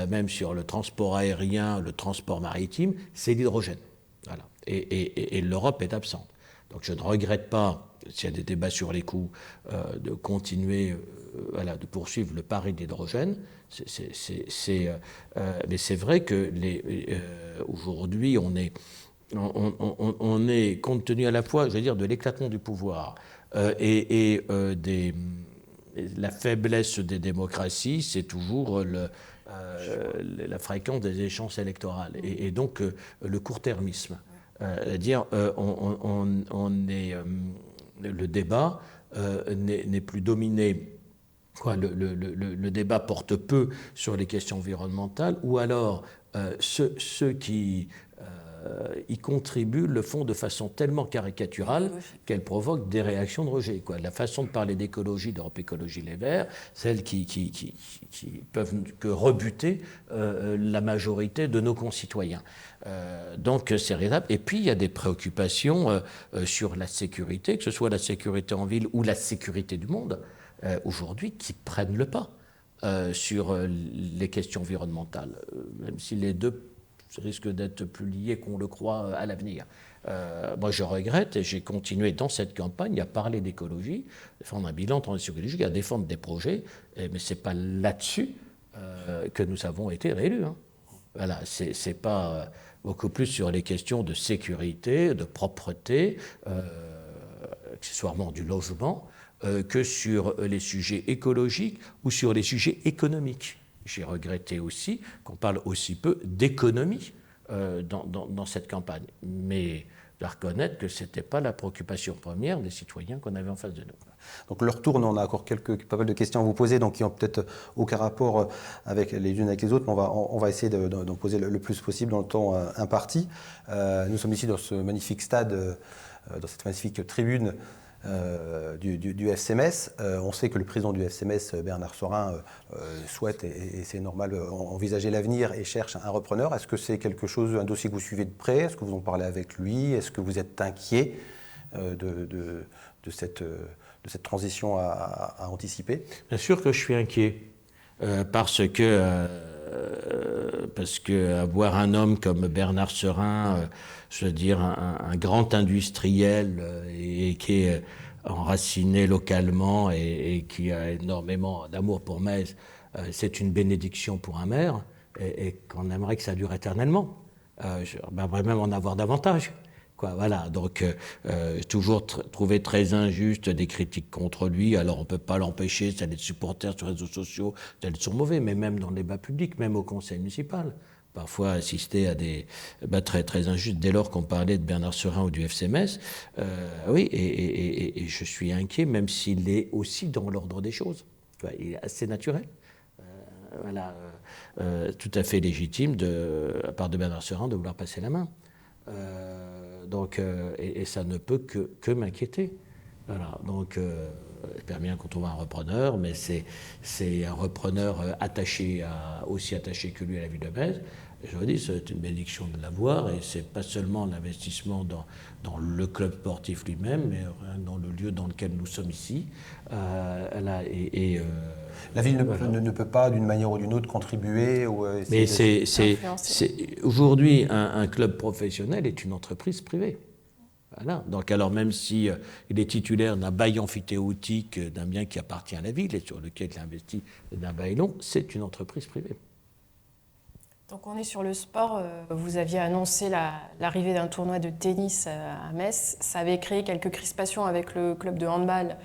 même sur le transport aérien, le transport maritime, c'est l'hydrogène. Voilà. Et l'Europe est absente. Donc je ne regrette pas, s'il y a des débats sur les coûts, de continuer, de poursuivre le pari de l'hydrogène. Mais c'est vrai que aujourd'hui, on est, compte tenu à la fois, je veux dire, de l'éclatement du pouvoir et la faiblesse des démocraties, c'est toujours la fréquence des échéances électorales et donc le court-termisme. C'est-à-dire, le débat n'est plus dominé. Le débat porte peu sur les questions environnementales, ou alors ceux qui y contribuent le font de façon tellement caricaturale qu'elle provoque des réactions de rejet. La façon de parler d'écologie, d'Europe Écologie Les Verts, celles qui peuvent que rebuter la majorité de nos concitoyens. Donc c'est regrettable. Et puis il y a des préoccupations sur la sécurité, que ce soit la sécurité en ville ou la sécurité du monde, aujourd'hui, qui prennent le pas sur les questions environnementales, même si les deux risquent d'être plus liés qu'on le croit à l'avenir. Moi, je regrette, et j'ai continué dans cette campagne à parler d'écologie, défendre un bilan de transition écologique, à défendre des projets, mais ce n'est pas là-dessus que nous avons été réélus. Voilà, c'est pas beaucoup plus sur les questions de sécurité, de propreté, accessoirement du logement, que sur les sujets écologiques ou sur les sujets économiques. J'ai regretté aussi qu'on parle aussi peu d'économie dans cette campagne. Mais je dois reconnaître que ce n'était pas la préoccupation première des citoyens qu'on avait en face de nous. Donc le retour, on a encore pas mal de questions à vous poser, donc qui n'ont peut-être aucun rapport avec les unes avec les autres, mais on va essayer d'en poser le plus possible dans le temps imparti. Nous sommes ici dans ce magnifique stade, dans cette magnifique tribune du FCMS. On sait que le président du FCMS, Bernard Serin, souhaite, et c'est normal, envisager l'avenir et cherche un repreneur. Est-ce que c'est un dossier que vous suivez de près? Est-ce que vous en parlez avec lui? Est-ce que vous êtes inquiet de cette transition à anticiper? Bien sûr que je suis inquiet, parce que avoir un homme comme Bernard Serin, je veux dire un grand industriel et qui est enraciné localement et qui a énormément d'amour pour Metz, c'est une bénédiction pour un maire et qu'on aimerait que ça dure éternellement. j'aimerais même en avoir davantage. Quoi, voilà, donc toujours trouvé très injuste des critiques contre lui. Alors on ne peut pas l'empêcher, c'est des supporters sur les réseaux sociaux, ils sont mauvais, mais même dans le débat public, même au conseil municipal. Parfois assister à des très, très injustes dès lors qu'on parlait de Bernard Serin ou du FC Metz. Oui, et je suis inquiet, même s'il est aussi dans l'ordre des choses. Il est assez naturel. Voilà, tout à fait légitime, à part de Bernard Serin, de vouloir passer la main. Et ça ne peut que m'inquiéter. Voilà, donc j'espère bien qu'on trouve un repreneur, mais c'est un repreneur aussi attaché que lui à la ville de Metz. Je vous dis, c'est une bénédiction de l'avoir, et c'est pas seulement l'investissement dans le club sportif lui-même, mais dans le lieu dans lequel nous sommes ici. La ville ne peut pas, d'une manière ou d'une autre, contribuer ou mais aujourd'hui, un club professionnel est une entreprise privée. Voilà. Donc, alors même si il est titulaire d'un bail amphithéotique, d'un bien qui appartient à la ville et sur lequel il investit d'un bail long, c'est une entreprise privée. Donc on est sur le sport. Vous aviez annoncé l'arrivée d'un tournoi de tennis à Metz. Ça avait créé quelques crispations avec le club de handball,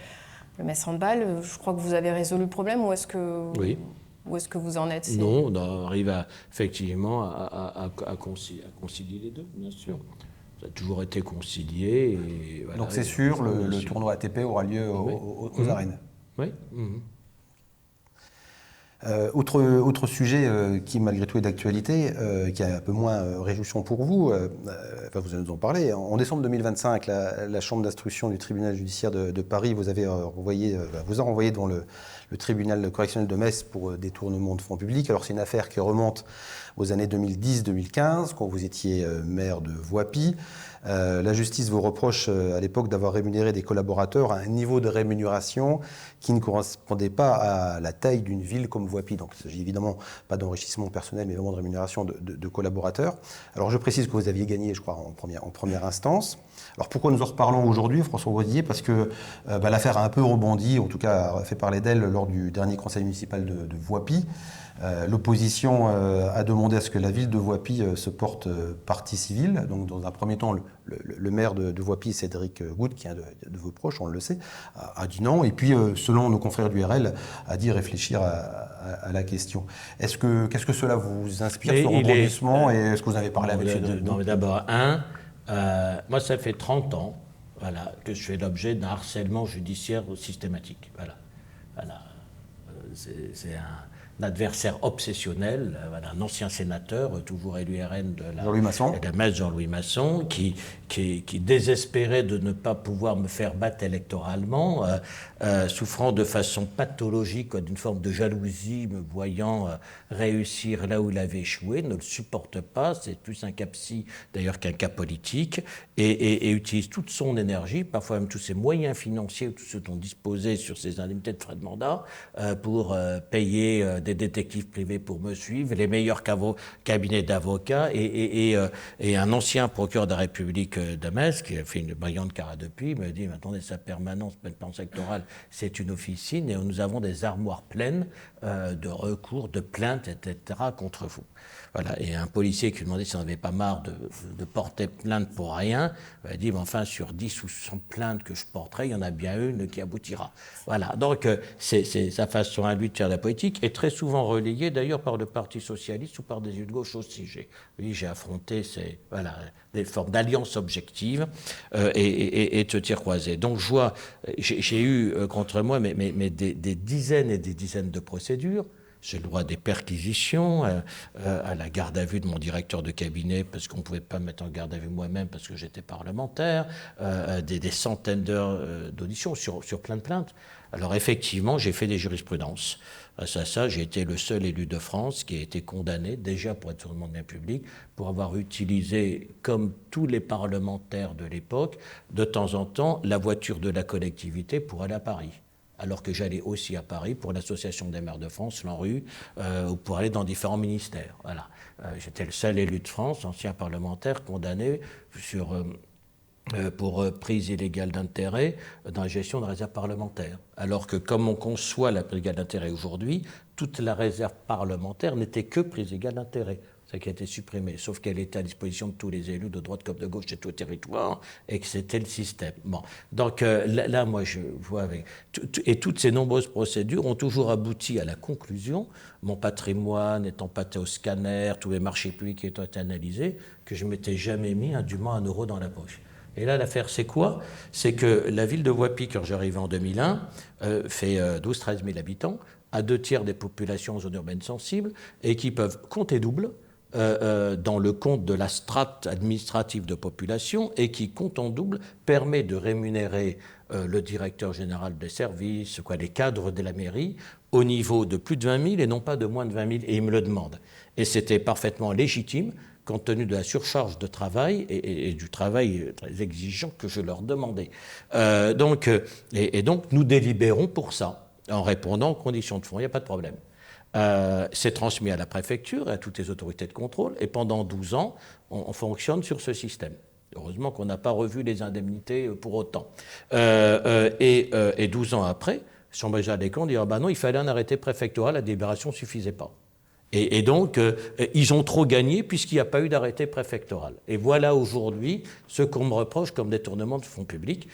le Metz Handball. Je crois que vous avez résolu le problème, ou est-ce que, oui. Où est-ce que vous en êtes? Non, on arrive effectivement à concilier les deux, bien sûr. Ça a toujours été concilié. Et voilà, donc c'est sûr, le tournoi ATP aura lieu aux arènes. Oui. Mmh. Autre sujet qui malgré tout est d'actualité, qui est un peu moins réjouissant pour vous, vous allez nous en parler. En décembre 2025, la Chambre d'instruction du tribunal judiciaire de Paris vous a renvoyé devant le tribunal correctionnel de Metz pour détournement de fonds publics. Alors c'est une affaire qui remonte aux années 2010-2015, quand vous étiez maire de Voipy. La justice vous reproche à l'époque d'avoir rémunéré des collaborateurs à un niveau de rémunération qui ne correspondait pas à la taille d'une ville comme Voipy. Donc il ne s'agit évidemment pas d'enrichissement personnel, mais vraiment de rémunération de collaborateurs. Alors je précise que vous aviez gagné, je crois, en première instance. Alors pourquoi nous en reparlons aujourd'hui, François Grosdier? Parce que l'affaire a un peu rebondi, en tout cas a fait parler d'elle lors du dernier conseil municipal de Voipy. L'opposition a demandé à ce que la ville de Voipy se porte partie civile. Donc, dans un premier temps, le maire de Voipy, Cédric Goutte, qui est un de vos proches, on le sait, a dit non. Et puis, selon nos confrères du RL, a dit réfléchir à la question. Qu'est-ce que cela vous inspire, ce rebondissement, et est-ce que vous avez parlé avec Cédric Goutte? Non, mais d'abord, moi, ça fait 30 ans que je fais l'objet d'un harcèlement judiciaire systématique. Voilà. C'est un adversaire obsessionnel, un ancien sénateur, toujours élu RN de la Metz, Jean-Louis Masson, qui désespérait de ne pas pouvoir me faire battre électoralement, souffrant de façon pathologique d'une forme de jalousie, me voyant réussir là où il avait échoué, ne le supporte pas, c'est plus un cas psy d'ailleurs qu'un cas politique, et utilise toute son énergie, parfois même tous ses moyens financiers, tout ce dont disposait sur ses indemnités de frais de mandat, pour payer des détectives privés pour me suivre, les meilleurs cabinets d'avocats, et un ancien procureur de la République de Metz, qui a fait une brillante carrière depuis, me dit, mais attendez, sa permanence maintenant sectorale, c'est une officine, et nous avons des armoires pleines de recours, de plaintes, etc., contre vous. Voilà. Et un policier qui lui demandait si on n'avait pas marre de porter plainte pour rien, il a dit, mais enfin, sur 10 ou 100 plaintes que je porterai, il y en a bien une qui aboutira. Voilà. Donc, c'est sa façon à lui de faire la politique, et très souvent relayée d'ailleurs par le Parti socialiste ou par des élus de gauche aussi. J'ai affronté des formes d'alliance objective et de tir croisé. Donc, j'ai eu contre moi des dizaines et des dizaines de procédures. J'ai le droit à des perquisitions, à la garde à vue de mon directeur de cabinet, parce qu'on ne pouvait pas me mettre en garde à vue moi-même parce que j'étais parlementaire, des centaines d'heures d'audition sur plein de plaintes. Alors effectivement, j'ai fait des jurisprudences. Face à ça, j'ai été le seul élu de France qui a été condamné, déjà pour détournement de biens publics, pour avoir utilisé, comme tous les parlementaires de l'époque, de temps en temps, la voiture de la collectivité pour aller à Paris. Alors que j'allais aussi à Paris pour l'Association des maires de France, l'ANRU, ou pour aller dans différents ministères. Voilà. J'étais le seul élu de France, ancien parlementaire, condamné pour prise illégale d'intérêt dans la gestion de réserve parlementaire. Alors que comme on conçoit la prise illégale d'intérêt aujourd'hui, toute la réserve parlementaire n'était que prise illégale d'intérêt. c'est qui a été supprimée, sauf qu'elle était à disposition de tous les élus de droite comme de gauche et tout le territoire, et que c'était le système. Bon. Donc là, moi, je vois avec... Et toutes ces nombreuses procédures ont toujours abouti à la conclusion, mon patrimoine étant passé au scanner, tous les marchés publics étant analysés, que je ne m'étais jamais mis indûment 1 euro dans la poche. Et là, l'affaire, c'est quoi? C'est que la ville de Voipy, quand j'arrive en 2001, fait 12-13 000 habitants, à 2/3 des populations en zone urbaine sensible, et qui peuvent compter double dans le compte de la strate administrative de population, et qui, compte en double, permet de rémunérer le directeur général des services, les cadres de la mairie, au niveau de plus de 20 000 et non pas de moins de 20 000, et ils me le demandent. Et c'était parfaitement légitime, compte tenu de la surcharge de travail et du travail très exigeant que je leur demandais. Donc, nous délibérons pour ça, en répondant aux conditions de fond, il n'y a pas de problème. C'est transmis à la préfecture et à toutes les autorités de contrôle, et pendant 12 ans, on fonctionne sur ce système. Heureusement qu'on n'a pas revu les indemnités pour autant. Et 12 ans après, Chambéja des Camps dit « non, il fallait un arrêté préfectoral, la délibération ne suffisait pas ». Et donc, ils ont trop gagné puisqu'il n'y a pas eu d'arrêté préfectoral. Et voilà aujourd'hui ce qu'on me reproche comme détournement de fonds publics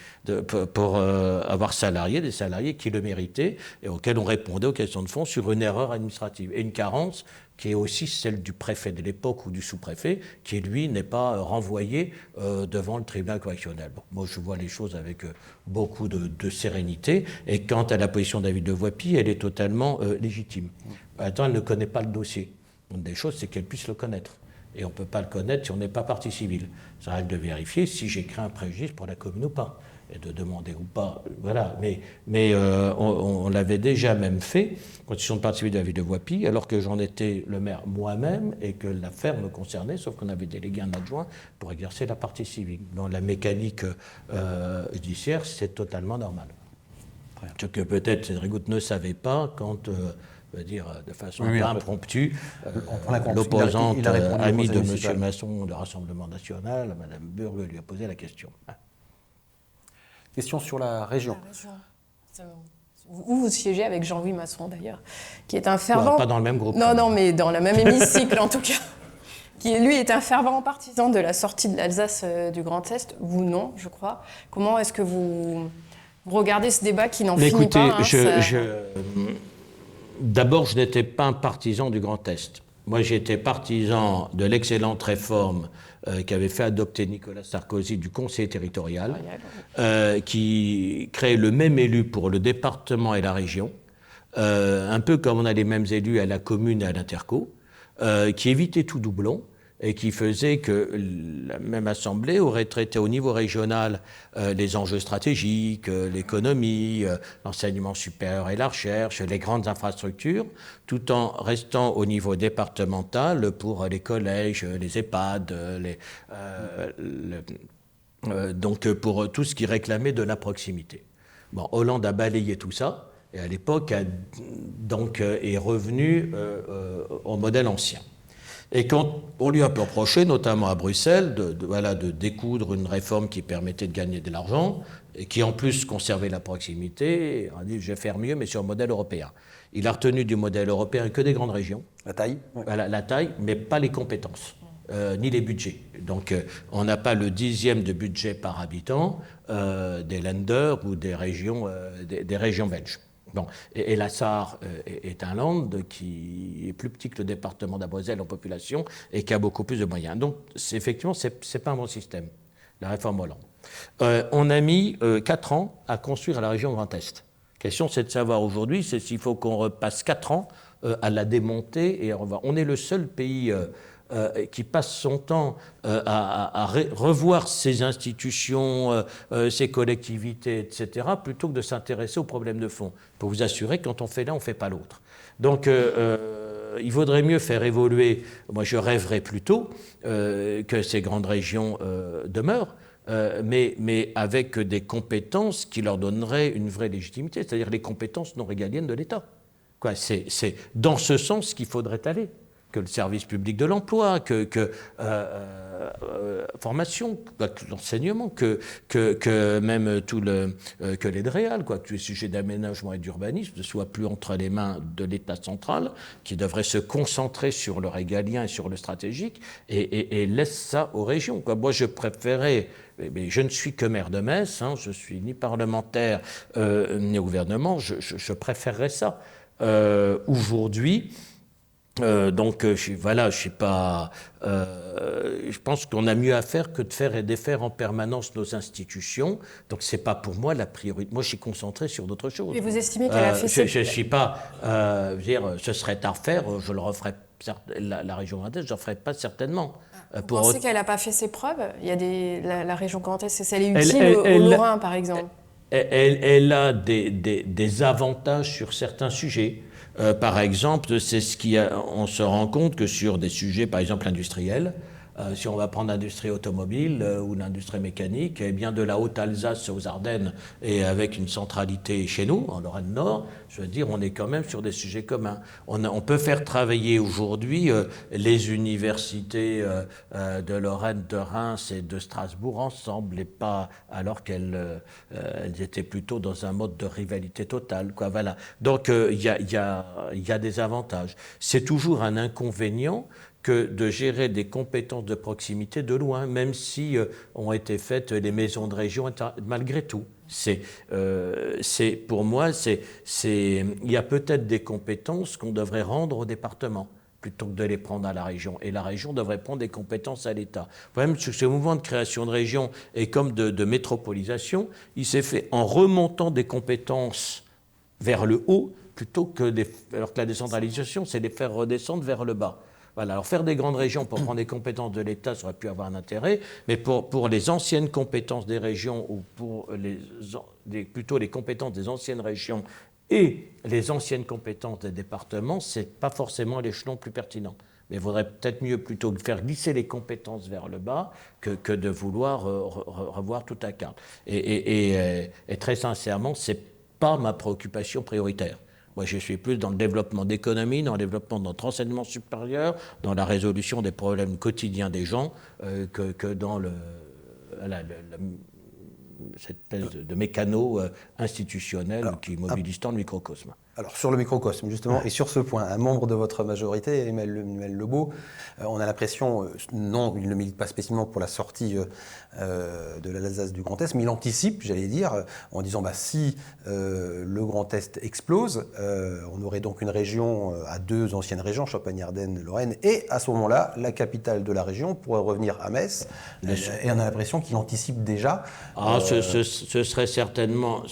pour avoir salarié, des salariés qui le méritaient et auxquels on répondait aux questions de fonds sur une erreur administrative. Et une carence qui est aussi celle du préfet de l'époque ou du sous-préfet, qui, lui, n'est pas renvoyé devant le tribunal correctionnel. Bon, moi, je vois les choses avec beaucoup de sérénité. Et quant à la position de la ville de Voipy, elle est totalement légitime. Attends, elle ne connaît pas le dossier. Une des choses, c'est qu'elle puisse le connaître. Et on ne peut pas le connaître si on n'est pas partie civile. Ça reste de vérifier si j'ai créé un préjudice pour la commune ou pas. Et de demander ou pas, voilà. Mais on l'avait déjà même fait, constitution de partie civile de la ville de Voipy, alors que j'en étais le maire moi-même et que l'affaire me concernait, sauf qu'on avait délégué un adjoint pour exercer la partie civile. Dans la mécanique judiciaire, c'est totalement normal. Ce que peut-être Cédric Goutte ne savait pas quand... dire de façon impromptue, l'opposante amie de M. Masson du Rassemblement national, Mme Burgue, lui a posé la question. Question sur la région. Où vous siégez avec Jean-Louis Masson, d'ailleurs, qui est un fervent... Pas dans le même groupe. Non, mais dans le même hémicycle, en tout cas. Qui, lui, est un fervent partisan de la sortie de l'Alsace du Grand Est. Vous, non, je crois. Comment est-ce que vous regardez ce débat qui n'en finit pas? D'abord, je n'étais pas un partisan du Grand Est. Moi, j'étais partisan de l'excellente réforme qu'avait fait adopter Nicolas Sarkozy du Conseil territorial, qui crée le même élu pour le département et la région, un peu comme on a les mêmes élus à la commune et à l'interco, qui évitait tout doublon, et qui faisait que la même assemblée aurait traité au niveau régional les enjeux stratégiques, l'économie, l'enseignement supérieur et la recherche, les grandes infrastructures, tout en restant au niveau départemental pour les collèges, les EHPAD, donc pour tout ce qui réclamait de la proximité. Bon, Hollande a balayé tout ça, et à l'époque est revenu au modèle ancien. Et quand on lui a reproché, notamment à Bruxelles, de découdre une réforme qui permettait de gagner de l'argent, et qui en plus conservait la proximité, on a dit je vais faire mieux, mais sur le modèle européen. Il a retenu du modèle européen que des grandes régions. La taille. Voilà, la taille, mais pas les compétences, ni les budgets. Donc on n'a pas le 10e de budget par habitant des Länder ou des régions belges. Bon, et la Sarre est un land qui est plus petit que le département d'Abruzzel en population et qui a beaucoup plus de moyens. Donc, effectivement, c'est pas un bon système, la réforme Hollande. On a mis 4 ans à construire la région Grand Est. La question, c'est de savoir aujourd'hui, c'est s'il faut qu'on repasse 4 ans à la démonter et à revoir. On est le seul pays qui passe son temps à revoir ses institutions, ses collectivités, etc., plutôt que de s'intéresser aux problèmes de fond. Pour vous assurer que quand on fait l'un, on ne fait pas l'autre. Donc, il vaudrait mieux faire évoluer, moi je rêverais plutôt que ces grandes régions demeurent, mais avec des compétences qui leur donneraient une vraie légitimité, c'est-à-dire les compétences non régaliennes de l'État. C'est dans ce sens qu'il faudrait aller. que le service public de l'emploi, formation, que l'enseignement, que même que l'aide réelle, que tous les sujets d'aménagement et d'urbanisme ne soient plus entre les mains de l'État central, qui devrait se concentrer sur le régalien et sur le stratégique, et laisse ça aux régions, quoi. Moi, je préférais, mais je ne suis que maire de Metz, hein, je suis ni parlementaire ni au gouvernement, je préférerais ça. Aujourd'hui, je suis pas. Je pense qu'on a mieux à faire que de faire et défaire en permanence nos institutions. Donc c'est pas pour moi la priorité. Moi, je suis concentré sur d'autres choses. Mais vous estimez qu'elle a fait Je suis pas. Ce serait à refaire. Je le referai. La région Grand Est, je ne le referai pas certainement. Vous pensez qu'elle n'a pas fait ses preuves? Il y a la région Grand Est, elle est utile aux Lorrains, par exemple. Elle a des avantages sur certains sujets. Par exemple, on se rend compte que sur des sujets, par exemple industriels, si on va prendre l'industrie automobile ou l'industrie mécanique, eh bien de la Haute-Alsace aux Ardennes et avec une centralité chez nous, en Lorraine-Nord, je veux dire, on est quand même sur des sujets communs. On peut faire travailler aujourd'hui les universités de Lorraine, de Reims et de Strasbourg ensemble, et pas alors qu'elles étaient plutôt dans un mode de rivalité totale, quoi. Voilà. Donc il y a des avantages. C'est toujours un inconvénient que de gérer des compétences de proximité de loin, même si ont été faites les maisons de région malgré tout. Pour moi, il y a peut-être des compétences qu'on devrait rendre au département plutôt que de les prendre à la région. Et la région devrait prendre des compétences à l'État. Le problème, c'est que ce mouvement de création de région et comme de métropolisation, il s'est fait en remontant des compétences vers le haut, alors que la décentralisation, c'est les faire redescendre vers le bas. Voilà, alors faire des grandes régions pour prendre des compétences de l'État, ça aurait pu avoir un intérêt, mais pour les anciennes compétences des régions, ou pour plutôt les compétences des anciennes régions et les anciennes compétences des départements, ce n'est pas forcément l'échelon plus pertinent. Mais il vaudrait peut-être mieux plutôt faire glisser les compétences vers le bas que de vouloir revoir toute la carte. Et très sincèrement, ce n'est pas ma préoccupation prioritaire. Moi, je suis plus dans le développement d'économie, dans le développement de notre enseignement supérieur, dans la résolution des problèmes quotidiens des gens, que dans cette espèce de mécano institutionnel qui mobilise tant le microcosme. Alors, sur le microcosme, justement, et sur ce point, un membre de votre majorité, Emmanuel Lebeau, on a l'impression, non, il ne milite pas spécifiquement pour la sortie de l'Alsace du Grand Est, mais il anticipe, j'allais dire, en disant, si le Grand Est explose, on aurait donc une région à deux anciennes régions, Champagne-Ardenne, Lorraine, et à ce moment-là, la capitale de la région pourrait revenir à Metz, et on a l'impression qu'il anticipe déjà. Ce serait certainement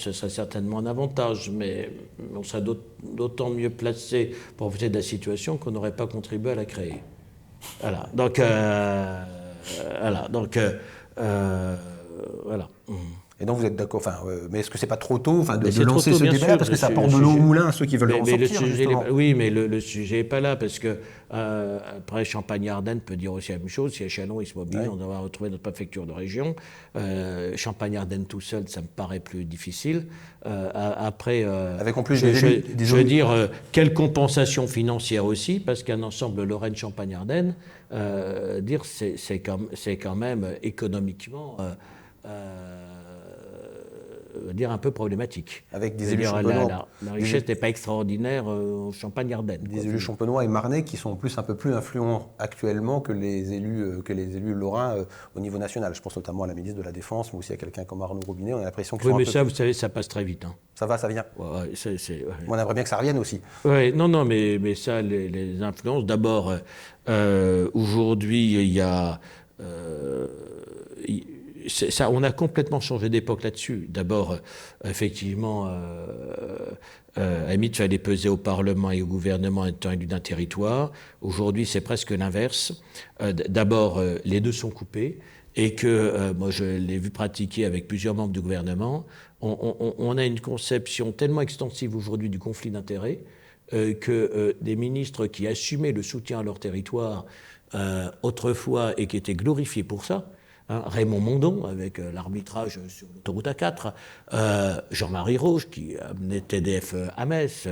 un avantage, mais on serait d'autant mieux placé pour profiter de la situation qu'on n'aurait pas contribué à la créer. Voilà. Donc, voilà. Et donc vous êtes d'accord, mais est-ce que c'est pas trop tôt de lancer ce débat parce que ça apporte de l'eau au moulin à ceux qui veulent en sortir, oui, mais le sujet n'est pas là, parce que après Champagne-Ardenne peut dire aussi la même chose. Si Chalon il se mobilise, on doit retrouver notre préfecture de région. Champagne-Ardenne tout seul, ça me paraît plus difficile. Après, avec en plus je veux dire, quelle compensation financière aussi, parce qu'un ensemble Lorraine-Champagne-Ardenne, c'est quand même économiquement un peu problématique. Avec des élus champenois. La richesse n'est pas extraordinaire en Champagne-Ardenne. Des élus champenois et marnais qui sont en plus un peu plus influents actuellement que les élus lorrains au niveau national. Je pense notamment à la ministre de la Défense, mais aussi à quelqu'un comme Arnaud Robinet. On a l'impression que mais ça, vous savez, ça passe très vite. Hein. Ça va, ça vient. Ouais. On aimerait bien que ça revienne aussi. Oui, non, mais ça, les influences. D'abord, aujourd'hui, il y a... on a complètement changé d'époque là-dessus. D'abord, effectivement, à il fallait peser au Parlement et au gouvernement étant élu d'un territoire. Aujourd'hui, c'est presque l'inverse. D'abord, les deux sont coupés, et que, moi je l'ai vu pratiquer avec plusieurs membres du gouvernement, on a une conception tellement extensive aujourd'hui du conflit d'intérêts que des ministres qui assumaient le soutien à leur territoire autrefois et qui étaient glorifiés pour ça, Raymond Mondon, avec l'arbitrage sur l'autoroute A4, Jean-Marie Roche, qui amenait TDF à Metz,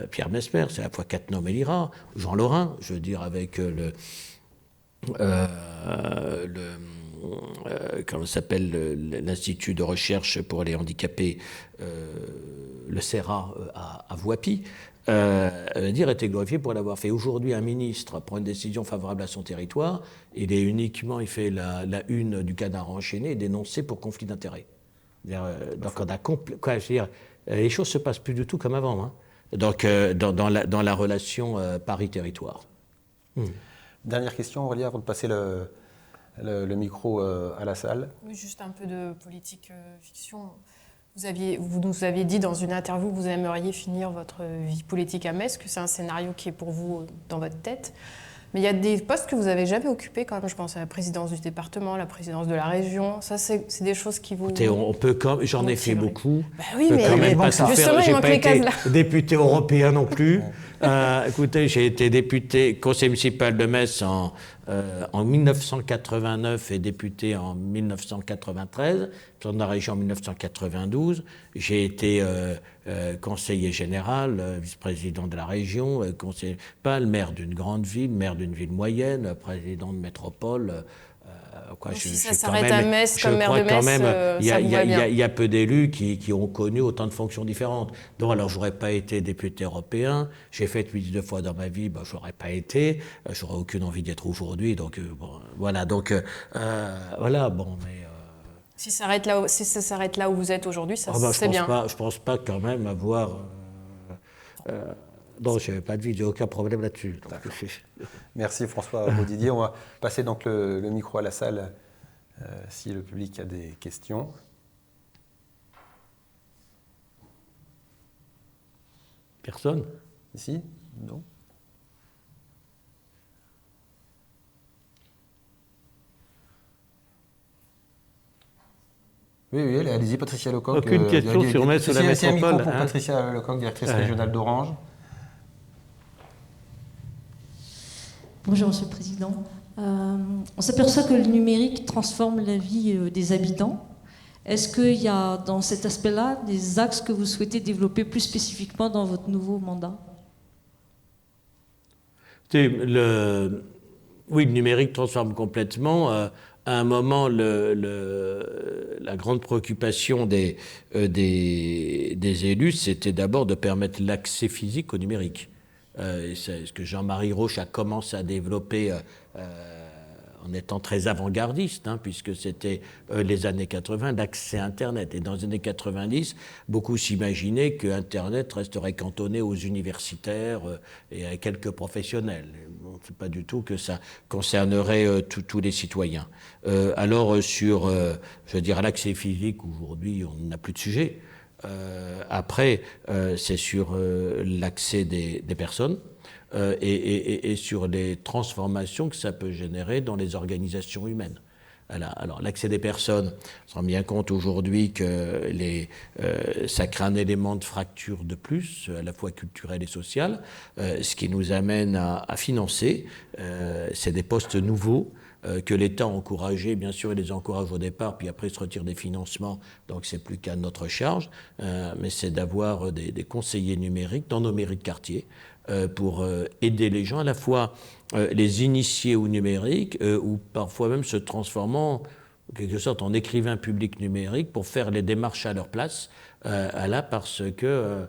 Pierre Mesmer, c'est à la fois Quatennens et Lira, Jean Lorrain, je veux dire, avec comment s'appelle l'Institut de recherche pour les handicapés, le CERA à Voipy, était glorifié pour l'avoir fait. Aujourd'hui, un ministre prend une décision favorable à son territoire, il fait la une du Canard enchaîné et dénoncé pour conflit d'intérêts. Donc les choses se passent plus du tout comme avant. Hein. Donc dans la relation Paris-territoire. Dernière question, Aurélie, avant de passer le micro à la salle. Oui, juste un peu de politique fiction. Vous nous aviez dit dans une interview que vous aimeriez finir votre vie politique à Metz, que c'est un scénario qui est pour vous dans votre tête. Mais il y a des postes que vous n'avez jamais occupés quand même. Je pense à la présidence du département, la présidence de la région. Ça, c'est des choses qui vous... Écoutez, on peut j'en ai fait beaucoup. Bah oui, mais justement, il manque les cases là. Député européen non plus. Écoutez, j'ai été député conseil municipal de Metz en 1989 et député en 1993, président de la région en 1992. J'ai été conseiller général, vice-président de la région, conseiller municipal, maire d'une grande ville, maire d'une ville moyenne, président de métropole. Si ça s'arrête à Metz comme maire de Metz, ça vous va bien. Il y a peu d'élus qui ont connu autant de fonctions différentes. Donc alors, j'aurais pas été député européen. J'ai fait 8 fois dans ma vie, je n'aurais pas été. J'aurais aucune envie d'y être aujourd'hui. Donc voilà. Donc voilà. Bon, mais. Si ça s'arrête là où vous êtes aujourd'hui, c'est bien. Je pense pas quand même avoir. Non, je n'avais pas de vie, j'ai aucun problème là-dessus. Merci François Baudidier. On va passer donc le micro à la salle si le public a des questions. Personne ? Ici ? Non ? Oui, allez-y, Patricia Lecoq. Aucune question sur Metz ou la métropole. C'est un micro pour Patricia Lecoq, directrice régionale d'Orange. Bonjour, Monsieur le Président. On s'aperçoit que le numérique transforme la vie des habitants. Est-ce qu'il y a dans cet aspect-là des axes que vous souhaitez développer plus spécifiquement dans votre nouveau mandat ? Oui, le numérique transforme complètement. À un moment, la grande préoccupation des élus, c'était d'abord de permettre l'accès physique au numérique. C'est ce que Jean-Marie Roche a commencé à développer en étant très avant-gardiste, puisque c'était les années 80, l'accès à Internet. Et dans les années 90, beaucoup s'imaginaient que Internet resterait cantonné aux universitaires et à quelques professionnels. Bon, c'est pas du tout que ça concernerait tous les citoyens. Alors sur, l'accès physique, aujourd'hui, on n'a plus de sujet. Après, c'est sur l'accès des personnes et sur les transformations que ça peut générer dans les organisations humaines. Voilà. Alors, l'accès des personnes, on se rend bien compte aujourd'hui que ça crée un élément de fracture de plus, à la fois culturelle et sociale, ce qui nous amène à financer, c'est des postes nouveaux, que l'État a encouragé, bien sûr, il les encourage au départ, puis après il se retire des financements, donc c'est plus qu'à notre charge, mais c'est d'avoir des conseillers numériques dans nos mairies de quartier pour aider les gens, à la fois les initier au numérique, ou parfois même se transformant en quelque sorte en écrivain public numérique pour faire les démarches à leur place, parce que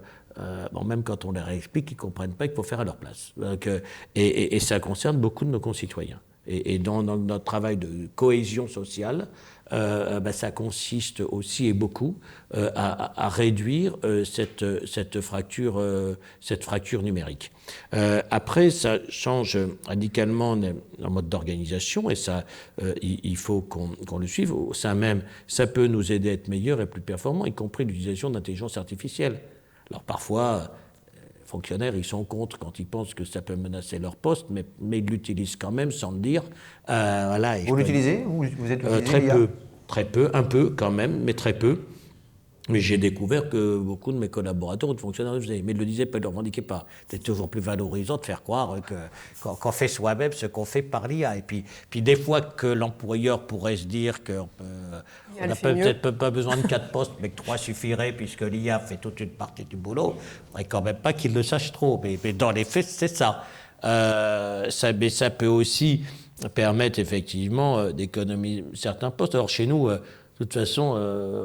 même quand on leur explique, ils ne comprennent pas qu'il faut faire à leur place. Donc, et ça concerne beaucoup de nos concitoyens. Et dans notre travail de cohésion sociale, ça consiste aussi et beaucoup à réduire cette fracture numérique. Après, ça change radicalement en mode d'organisation et ça, il faut qu'on le suive. Au sein même, ça peut nous aider à être meilleurs et plus performants, y compris l'utilisation d'intelligence artificielle. Alors parfois, les fonctionnaires, ils sont contre quand ils pensent que ça peut menacer leur poste, mais ils l'utilisent quand même sans le dire. Vous l'utilisez ? Vous êtes utilisé très peu, un peu quand même, mais très peu. Mais j'ai découvert que beaucoup de mes collaborateurs ou de fonctionnaires le faisaient, mais ne le disaient pas, ne le revendiquaient pas. C'était toujours plus valorisant de faire croire qu'on fait soi-même ce qu'on fait par l'IA. Et puis des fois que l'employeur pourrait se dire qu'on n'a peut-être pas besoin de 4 postes, mais que 3 suffirait puisque l'IA fait toute une partie du boulot, il ne faudrait quand même pas qu'il le sache trop. Mais dans les faits, c'est ça. Mais ça peut aussi permettre effectivement d'économiser certains postes. Alors chez nous, de toute façon,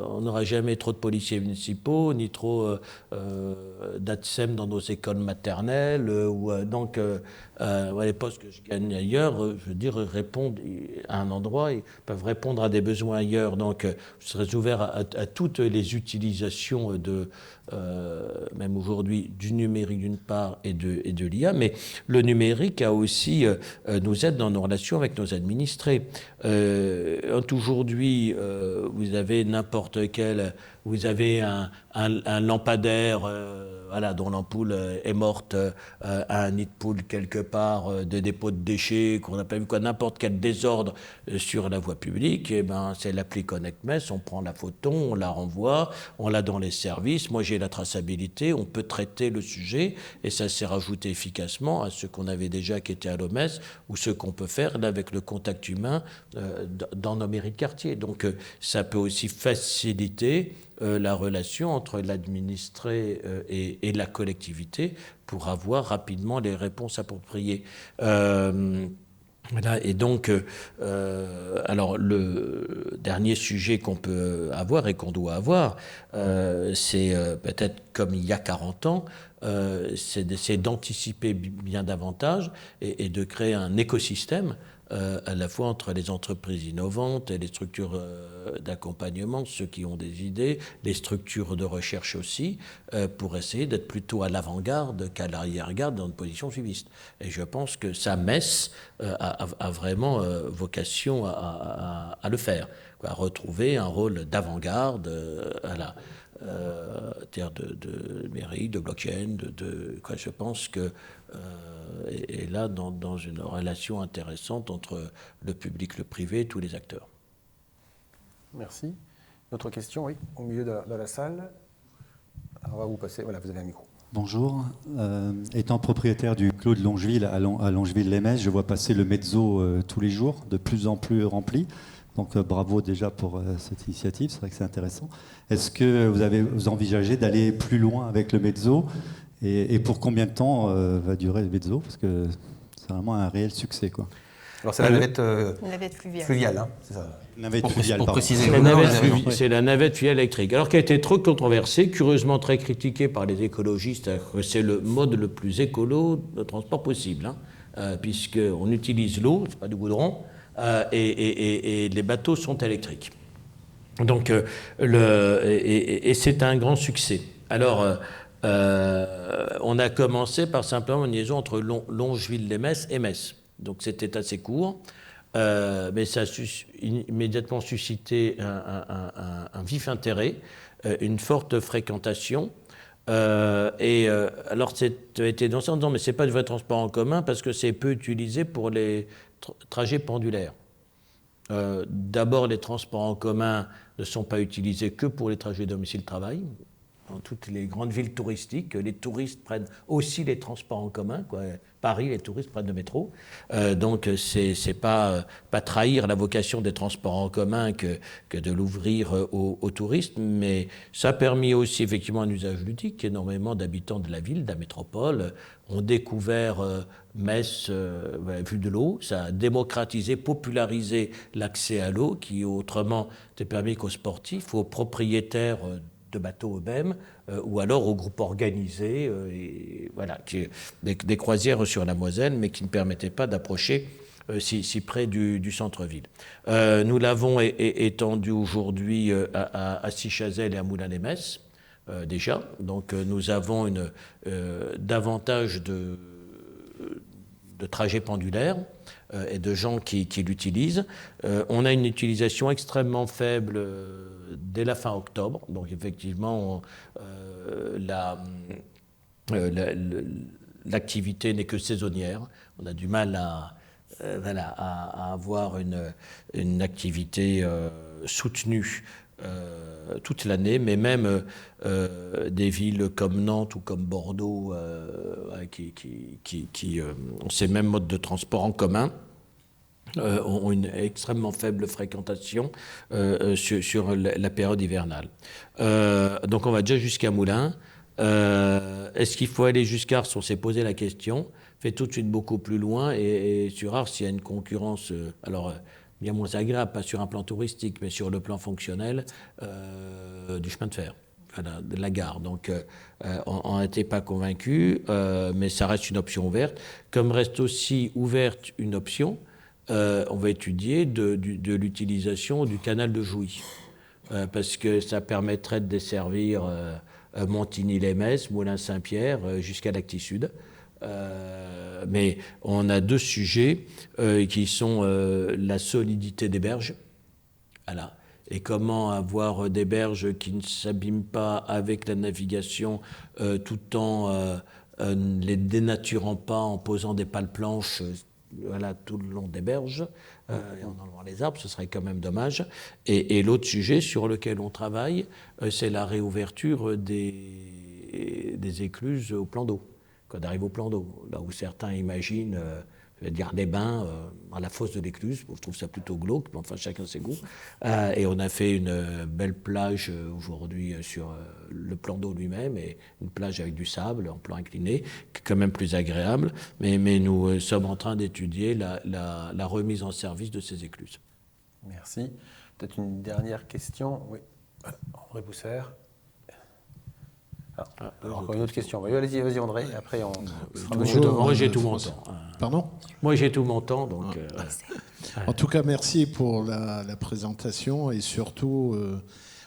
on n'aura jamais trop de policiers municipaux, ni trop d'ATSEM dans nos écoles maternelles. Donc, les postes que je gagne ailleurs, je veux dire, répondent à un endroit, ils peuvent répondre à des besoins ailleurs. Donc, je serais ouvert à toutes les utilisations même aujourd'hui, du numérique d'une part et de l'IA. Mais le numérique a aussi nous aide dans nos relations avec nos administrés. Aujourd'hui, vous avez n'importe quel... Vous avez un lampadaire dont l'ampoule est morte à un nid de poule quelque part, de dépôt de déchets, qu'on n'a pas vu, n'importe quel désordre sur la voie publique, et c'est l'appli ConnectMess, on prend la photo, on la renvoie, on l'a dans les services. Moi, j'ai la traçabilité, on peut traiter le sujet, et ça s'est rajouté efficacement à ce qu'on avait déjà qui était à l'OMS, ou ce qu'on peut faire là, avec le contact humain dans nos mairies de quartier. Donc, ça peut aussi faciliter la relation entre l'administré et la collectivité pour avoir rapidement les réponses appropriées. Voilà, et donc, alors le dernier sujet qu'on peut avoir et qu'on doit avoir, c'est peut-être comme il y a 40 ans, c'est d'essayer d'anticiper bien davantage et de créer un écosystème à la fois entre les entreprises innovantes et les structures d'accompagnement, ceux qui ont des idées, les structures de recherche aussi, pour essayer d'être plutôt à l'avant-garde qu'à l'arrière-garde dans une position suiviste. Et je pense que sa messe a vraiment vocation à le faire, à retrouver un rôle d'avant-garde, de mairie, de blockchain, je pense que est là dans une relation intéressante entre le public, le privé, tous les acteurs. Merci. Notre question, oui, au milieu de la salle. Alors, on va vous passer, voilà, vous avez un micro. Bonjour. Étant propriétaire du Clos de Longeville à Longeville-les-Metz, je vois passer le mezzo tous les jours, de plus en plus rempli. Donc bravo déjà pour cette initiative, c'est vrai que c'est intéressant. Est-ce que vous envisagez d'aller plus loin avec le mezzo et pour combien de temps va durer le mezzo? Parce que c'est vraiment un réel succès, quoi. Alors c'est la navette fluviale, hein, c'est ça. Navette fluviale, pour pardon. préciser. C'est la navette fluviale électrique. Alors qui a été trop controversée, curieusement très critiquée par les écologistes, c'est le mode le plus écolo de transport possible, puisqu'on utilise l'eau, c'est pas du goudron, et les bateaux sont électriques. Donc, et c'est un grand succès. Alors, on a commencé par simplement une liaison entre Longeville-les-Metz et Metz. Donc, c'était assez court, mais ça a immédiatement suscité un vif intérêt, une forte fréquentation. Alors, c'est été dansé en disant, mais ce n'est pas du vrai transport en commun parce que c'est peu utilisé pour les trajets pendulaires. D'abord, les transports en commun ne sont pas utilisés que pour les trajets domicile-travail. Dans toutes les grandes villes touristiques, les touristes prennent aussi les transports en commun, quoi. Paris, les touristes prennent le métro. Donc, c'est pas trahir la vocation des transports en commun que de l'ouvrir aux touristes, mais ça a permis aussi effectivement un usage ludique. Énormément d'habitants de la ville, de la métropole, ont découvert Metz vue de l'eau. Ça a démocratisé, popularisé l'accès à l'eau, qui autrement n'était permis qu'aux sportifs, aux propriétaires de bateaux eux-mêmes, ou alors aux groupes organisés, des croisières sur la Moselle, mais qui ne permettaient pas d'approcher si près du centre-ville. Nous l'avons étendu aujourd'hui à Sichazel et à Moulins-les-Metz, déjà. Donc nous avons davantage de trajets pendulaires et de gens qui l'utilisent. On a une utilisation extrêmement faible dès la fin octobre. Donc effectivement, l'activité n'est que saisonnière. On a du mal à avoir une activité soutenue toute l'année, mais même des villes comme Nantes ou comme Bordeaux qui ont ces mêmes modes de transport en commun ont une extrêmement faible fréquentation sur la période hivernale. Donc on va déjà jusqu'à Moulins. Est-ce qu'il faut aller jusqu'à Ars? On s'est posé la question. Fait tout de suite beaucoup plus loin et sur Ars, il y a une concurrence bien moins agréable, pas sur un plan touristique, mais sur le plan fonctionnel du chemin de fer, de la gare. Donc on n'était pas convaincus, mais ça reste une option ouverte. Comme reste aussi ouverte une option, on va étudier de l'utilisation du canal de Jouy, parce que ça permettrait de desservir Montigny-les-Metz, Moulins-Saint-Pierre, jusqu'à l'Actis Sud. Mais on a deux sujets qui sont la solidité des berges, voilà, et comment avoir des berges qui ne s'abîment pas avec la navigation tout en les dénaturant pas en posant des pales planches tout le long des berges et en enlevant les arbres, ce serait quand même dommage. Et l'autre sujet sur lequel on travaille, c'est la réouverture des écluses au plan d'eau. Quand on arrive au plan d'eau, là où certains imaginent, je vais dire, des bains à la fosse de l'Écluse, je trouve ça plutôt glauque, mais enfin chacun ses goûts. Et on a fait une belle plage aujourd'hui sur le plan d'eau lui-même, et une plage avec du sable en plan incliné, qui est quand même plus agréable, mais nous sommes en train d'étudier la remise en service de ces écluses. Merci. Peut-être une dernière question. Oui, André Boussert. Encore une autre question. Vas-y André, après on... Moi j'ai tout mon temps. Pardon ? Moi j'ai tout mon temps, donc... En tout cas, merci pour la présentation et surtout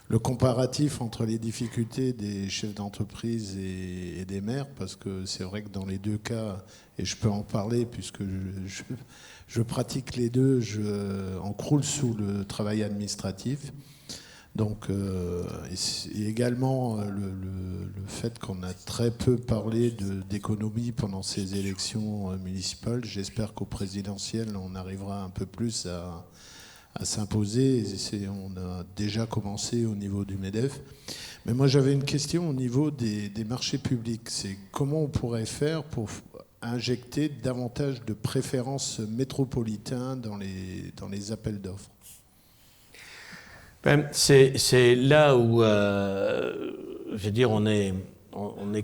le comparatif entre les difficultés des chefs d'entreprise et des maires, parce que c'est vrai que dans les deux cas, et je peux en parler puisque je pratique les deux, on croule sous le travail administratif. Donc, et également le fait qu'on a très peu parlé d'économie pendant ces élections municipales. J'espère qu'au présidentiel, on arrivera un peu plus à s'imposer. On a déjà commencé au niveau du MEDEF. Mais moi, j'avais une question au niveau des marchés publics. C'est comment on pourrait faire pour injecter davantage de préférences métropolitaines dans les appels d'offres? C'est là où, je veux dire, on est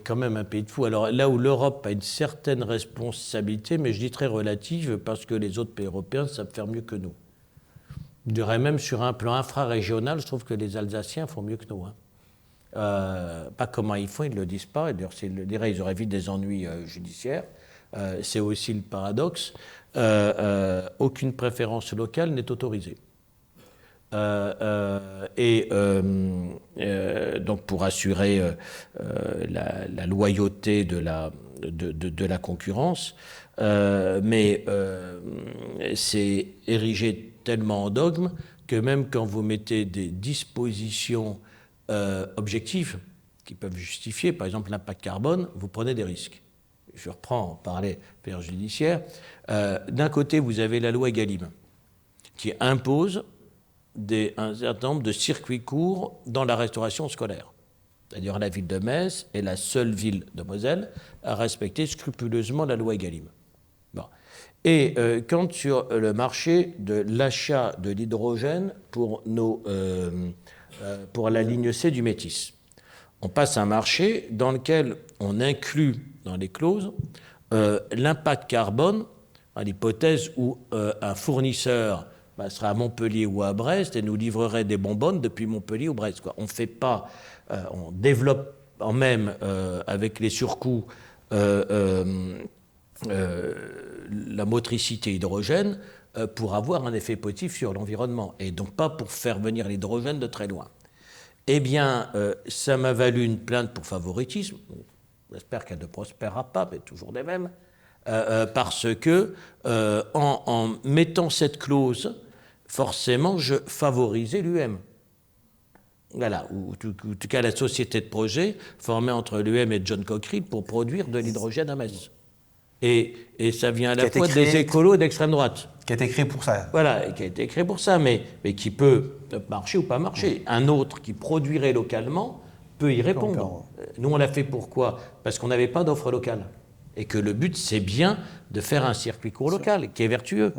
quand même un pays de fous. Alors là où l'Europe a une certaine responsabilité, mais je dis très relative, parce que les autres pays européens savent faire mieux que nous. Je dirais même sur un plan infrarégional, je trouve que les Alsaciens font mieux que nous. Pas comment ils font, ils ne le disent pas. Et d'ailleurs, s'ils le diraient, ils auraient vite des ennuis judiciaires. C'est aussi le paradoxe. Aucune préférence locale n'est autorisée. Donc pour assurer la loyauté de la concurrence, mais c'est érigé tellement en dogme que même quand vous mettez des dispositions objectives qui peuvent justifier, par exemple l'impact carbone, vous prenez des risques. Je reprends par les affaires judiciaires. D'un côté, vous avez la loi Egalim qui impose un certain nombre de circuits courts dans la restauration scolaire. C'est-à-dire la ville de Metz est la seule ville de Moselle à respecter scrupuleusement la loi Egalim. Bon. Et quand sur le marché de l'achat de l'hydrogène pour la ligne C du Métis, on passe un marché dans lequel on inclut dans les clauses l'impact carbone, à l'hypothèse où un fournisseur serait à Montpellier ou à Brest et nous livrerait des bonbonnes depuis Montpellier ou Brest. On fait pas, on développe en même avec les surcoûts la motricité hydrogène pour avoir un effet positif sur l'environnement et donc pas pour faire venir l'hydrogène de très loin. Eh bien, ça m'a valu une plainte pour favoritisme. J'espère qu'elle ne prospérera pas, mais toujours des mêmes. Parce que en mettant cette clause, forcément, je favorisais l'UM. Voilà, ou en tout cas la société de projet formée entre l'UM et John Cockerill pour produire de l'hydrogène à Metz. Et ça vient à Qui a la été fois créé- des écolos d'extrême droite. Qui a été créé pour ça. Voilà, et qui a été créé pour ça, mais qui peut marcher ou pas marcher. Un autre qui produirait localement peut y répondre. Nous, on l'a fait pourquoi? Parce qu'on n'avait pas d'offre locale. Et que le but, c'est bien de faire un circuit court local qui est vertueux.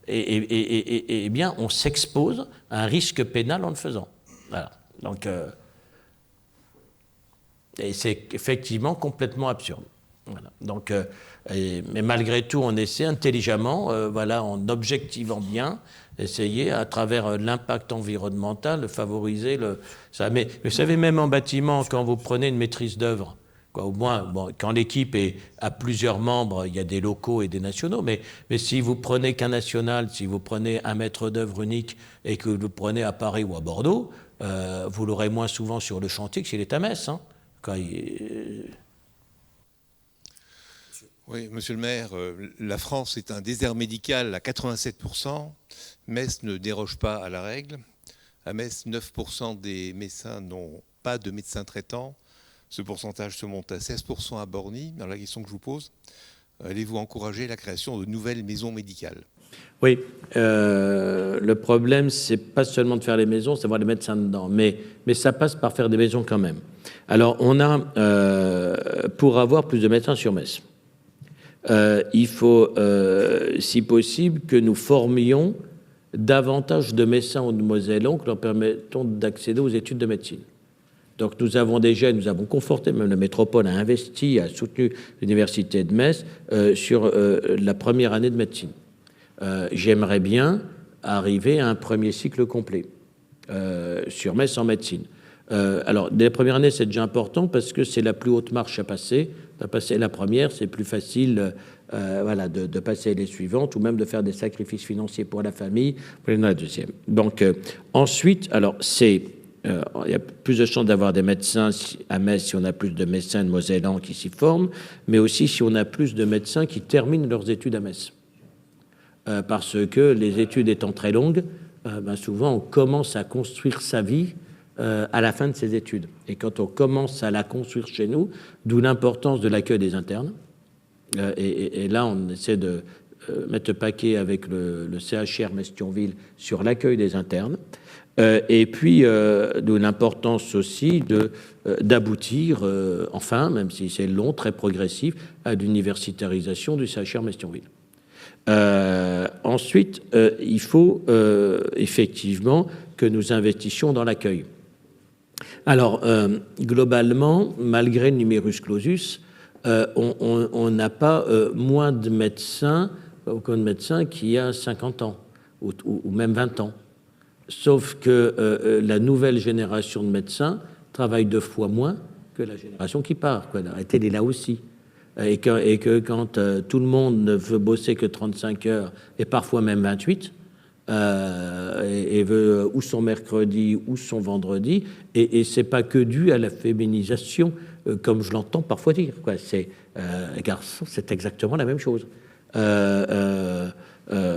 Et bien, on s'expose à un risque pénal en le faisant. Voilà. Donc, et c'est effectivement complètement absurde. Voilà. Donc, mais malgré tout, on essaie intelligemment, voilà, en objectivant bien, essayer à travers l'impact environnemental de favoriser ça. Mais vous savez, même en bâtiment, quand vous prenez une maîtrise d'œuvre, au moins, bon, quand l'équipe a plusieurs membres, il y a des locaux et des nationaux, mais si vous prenez qu'un national, si vous prenez un maître d'œuvre unique et que vous le prenez à Paris ou à Bordeaux, vous l'aurez moins souvent sur le chantier que s'il est à Metz. Hein, Oui, monsieur le maire, la France est un désert médical à 87%. Metz ne déroge pas à la règle. À Metz, 9% des médecins n'ont pas de médecin traitant. Ce pourcentage se monte à 16% à Borny. Alors la question que je vous pose, allez-vous encourager la création de nouvelles maisons médicales? Oui, le problème, c'est pas seulement de faire les maisons, c'est d'avoir les médecins dedans, mais ça passe par faire des maisons quand même. Alors, on a, pour avoir plus de médecins sur Metz, il faut, si possible, que nous formions davantage de médecins au Mosellon que leur permettons d'accéder aux études de médecine. Donc nous avons conforté, même la métropole a investi, a soutenu l'université de Metz sur la première année de médecine. J'aimerais bien arriver à un premier cycle complet sur Metz en médecine. Alors, dès la première année, c'est déjà important parce que c'est la plus haute marche à passer. De passer la première, c'est plus facile voilà, de passer les suivantes ou même de faire des sacrifices financiers pour la famille pour aller dans la deuxième. Donc, ensuite, alors, il y a plus de chances d'avoir des médecins à Metz si on a plus de médecins de Mosellan qui s'y forment, mais aussi si on a plus de médecins qui terminent leurs études à Metz. Parce que les études étant très longues, souvent on commence à construire sa vie à la fin de ses études. Et quand on commence à la construire chez nous, d'où l'importance de l'accueil des internes. Et là, on essaie de mettre le paquet avec le CHR Metz-Thionville sur l'accueil des internes. Et puis, d'où l'importance aussi d'aboutir, enfin, même si c'est long, très progressif, à l'universitarisation du CHR Metz-Thionville. Ensuite, il faut effectivement que nous investissions dans l'accueil. Alors, globalement, malgré le numerus clausus, on n'a pas moins de médecins, aucun médecin qui a 50 ans ou même 20 ans. Sauf que la nouvelle génération de médecins travaille 2 fois moins que la génération qui part. La réalité, elle est là aussi. Et que quand tout le monde ne veut bosser que 35 heures, et parfois même 28, et veut ou son mercredi ou son vendredi, et c'est pas que dû à la féminisation, comme je l'entends parfois dire. C'est garçon, c'est exactement la même chose.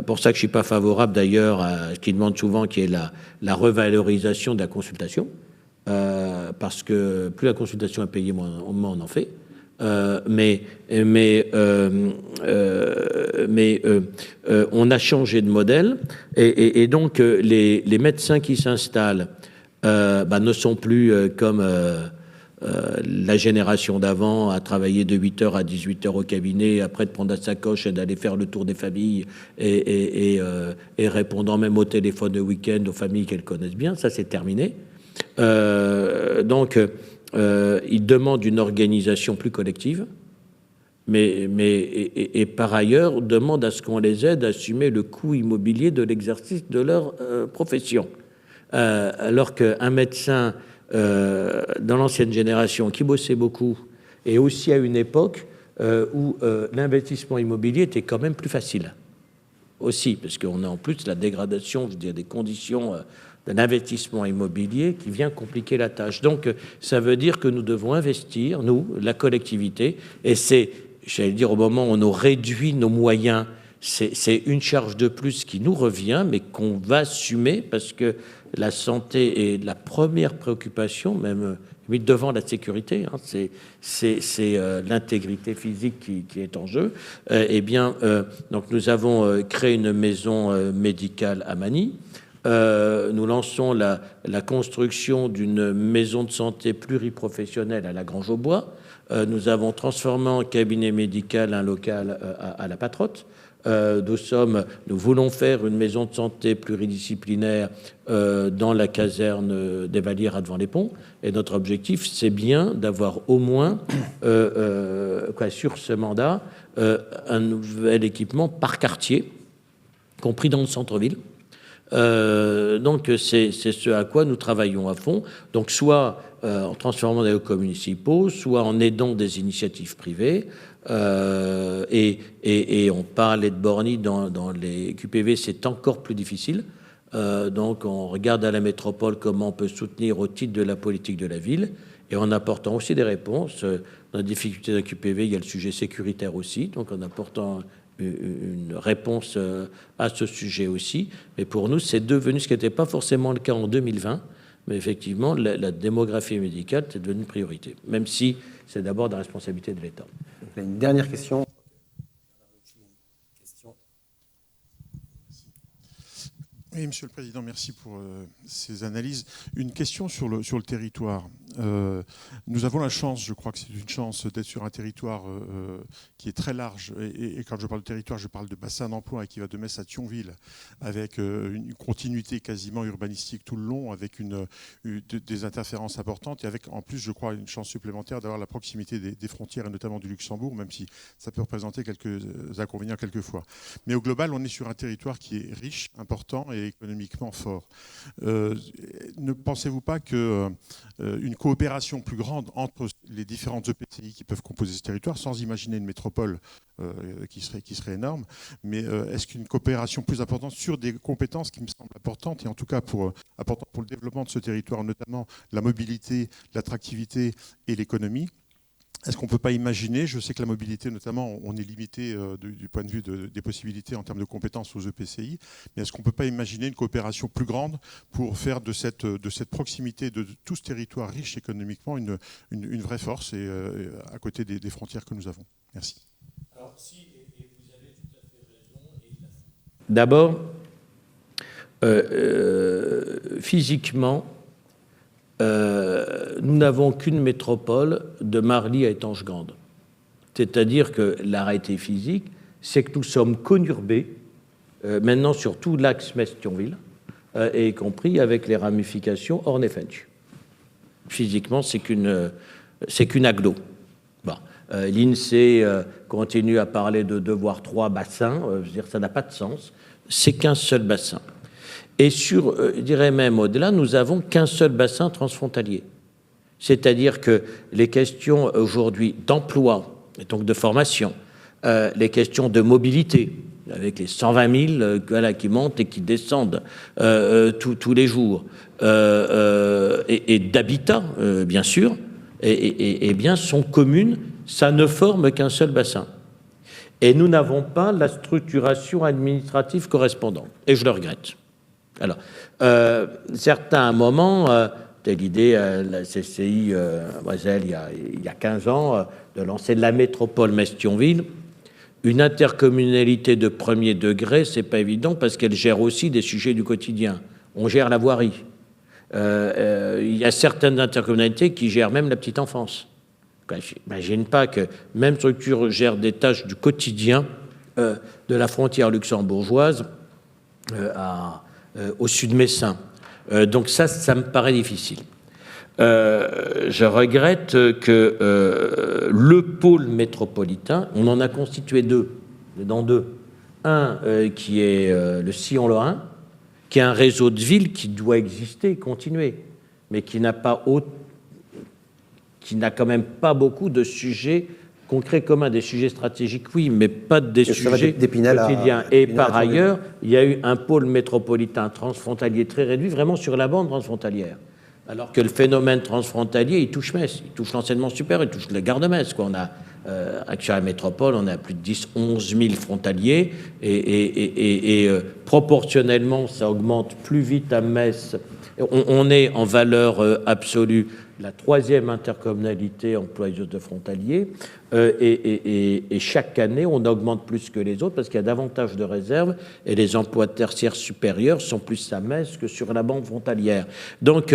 Pour ça que je suis pas favorable d'ailleurs à ce qu'ils demandent souvent, qui est la revalorisation de la consultation, parce que plus la consultation est payée, moins on en fait. Mais on a changé de modèle et donc les médecins qui s'installent ne sont plus comme la génération d'avant à travailler de 8h à 18h au cabinet, après de prendre sa sacoche et d'aller faire le tour des familles et répondant même au téléphone de week-end aux familles qu'elles connaissent bien. Ça, c'est terminé. Donc ils demandent une organisation plus collective, mais par ailleurs demandent à ce qu'on les aide à assumer le coût immobilier de l'exercice de leur profession. Alors qu'un médecin dans l'ancienne génération qui bossait beaucoup, et aussi à une époque où l'investissement immobilier était quand même plus facile. Aussi, parce qu'on a en plus la dégradation, je veux dire, des conditions d'un investissement immobilier qui vient compliquer la tâche. Donc, ça veut dire que nous devons investir, nous, la collectivité, et c'est, j'allais dire, au moment où on a réduit nos moyens, c'est une charge de plus qui nous revient, mais qu'on va assumer, parce que la santé est la première préoccupation, même devant la sécurité, hein, c'est l'intégrité physique qui est en jeu. Donc nous avons créé une maison médicale à Magny. Nous lançons la construction d'une maison de santé pluriprofessionnelle à la Grange-aux-Bois. Nous avons transformé en cabinet médical un local à la Patrotte. Nous voulons faire une maison de santé pluridisciplinaire dans la caserne des Vallières à Devant-les-Ponts. Et notre objectif, c'est bien d'avoir au moins, sur ce mandat, un nouvel équipement par quartier, compris dans le centre-ville. Donc c'est ce à quoi nous travaillons à fond. Donc soit en transformant des locaux municipaux, soit en aidant des initiatives privées. Et on parlait de Borny dans les QPV, c'est encore plus difficile. Donc on regarde à la métropole comment on peut soutenir au titre de la politique de la ville, et en apportant aussi des réponses. Dans les difficultés d'un QPV, il y a le sujet sécuritaire aussi, donc en apportant une réponse à ce sujet aussi. Mais pour nous, c'est devenu ce qui n'était pas forcément le cas en 2020, mais effectivement, la démographie médicale, c'est devenu une priorité, même si c'est d'abord de la responsabilité de l'État. Une dernière question. Oui, Monsieur le Président, merci pour ces analyses. Une question sur le territoire. Nous avons la chance, je crois que c'est une chance, d'être sur un territoire qui est très large. Et quand je parle de territoire, je parle de bassin d'emploi qui va de Metz à Thionville, avec une continuité quasiment urbanistique tout le long, avec des interférences importantes, et avec en plus, je crois, une chance supplémentaire d'avoir la proximité des frontières, et notamment du Luxembourg, même si ça peut représenter quelques inconvénients quelquefois. Mais au global, on est sur un territoire qui est riche, important et économiquement fort. Ne pensez-vous pas qu'une coopération plus grande entre les différentes EPCI qui peuvent composer ce territoire, sans imaginer une métropole qui serait énorme, mais est-ce qu'une coopération plus importante sur des compétences qui me semblent importantes, et en tout cas importantes pour le développement de ce territoire, notamment la mobilité, l'attractivité et l'économie, est-ce qu'on ne peut pas imaginer, je sais que la mobilité notamment, on est limité du point de vue des possibilités en termes de compétences aux EPCI, mais est-ce qu'on ne peut pas imaginer une coopération plus grande pour faire de cette proximité de tout ce territoire riche économiquement une vraie force, et à côté des frontières que nous avons? Merci. Alors, si, et vous avez tout à fait raison. D'abord, physiquement, nous n'avons qu'une métropole de Marly à Étanges-Grande. C'est-à-dire que la réalité physique, c'est que nous sommes conurbés maintenant sur tout l'axe Metz-Thionville, et y compris avec les ramifications Orne-Fench. Physiquement, c'est qu'une agglo. Bon. L'INSEE continue à parler de 2 voire 3 bassins. Je veux dire, ça n'a pas de sens. C'est qu'un seul bassin. Et je dirais même au-delà, nous n'avons qu'un seul bassin transfrontalier. C'est-à-dire que les questions aujourd'hui d'emploi, et donc de formation, les questions de mobilité, avec les 120 000 qui montent et qui descendent tous les jours, et d'habitat, bien sûr, et bien sont communes, ça ne forme qu'un seul bassin. Et nous n'avons pas la structuration administrative correspondante. Et je le regrette. Alors, certains, à un moment, c'était l'idée, la CCI à Brésil, il y a 15 ans, de lancer la métropole Metz-Thionville. Une intercommunalité de premier degré, c'est pas évident parce qu'elle gère aussi des sujets du quotidien. On gère la voirie. Il y a certaines intercommunalités qui gèrent même la petite enfance. J'imagine pas que même structure gère des tâches du quotidien de la frontière luxembourgeoise au sud messin. Donc ça me paraît difficile. Je regrette que le pôle métropolitain, on en a constitué 2, dans 2. Un qui est le Sillon-Lorrain, qui est un réseau de villes qui doit exister, continuer, mais qui n'a quand même pas beaucoup de sujets concrets communs, des sujets stratégiques, oui, mais pas des sujets quotidiens. Et par ailleurs, il y a eu un pôle métropolitain transfrontalier très réduit, vraiment sur la bande transfrontalière. Alors que le phénomène transfrontalier, il touche Metz, il touche l'enseignement supérieur, il touche la gare de Metz. On a, sur la métropole, on a plus de 10-11 000 frontaliers, et proportionnellement, ça augmente plus vite à Metz On est en valeur absolue la 3e intercommunalité employeuse de frontaliers, et chaque année, on augmente plus que les autres parce qu'il y a davantage de réserves et les emplois tertiaires supérieurs sont plus à Metz que sur la bande frontalière. Donc,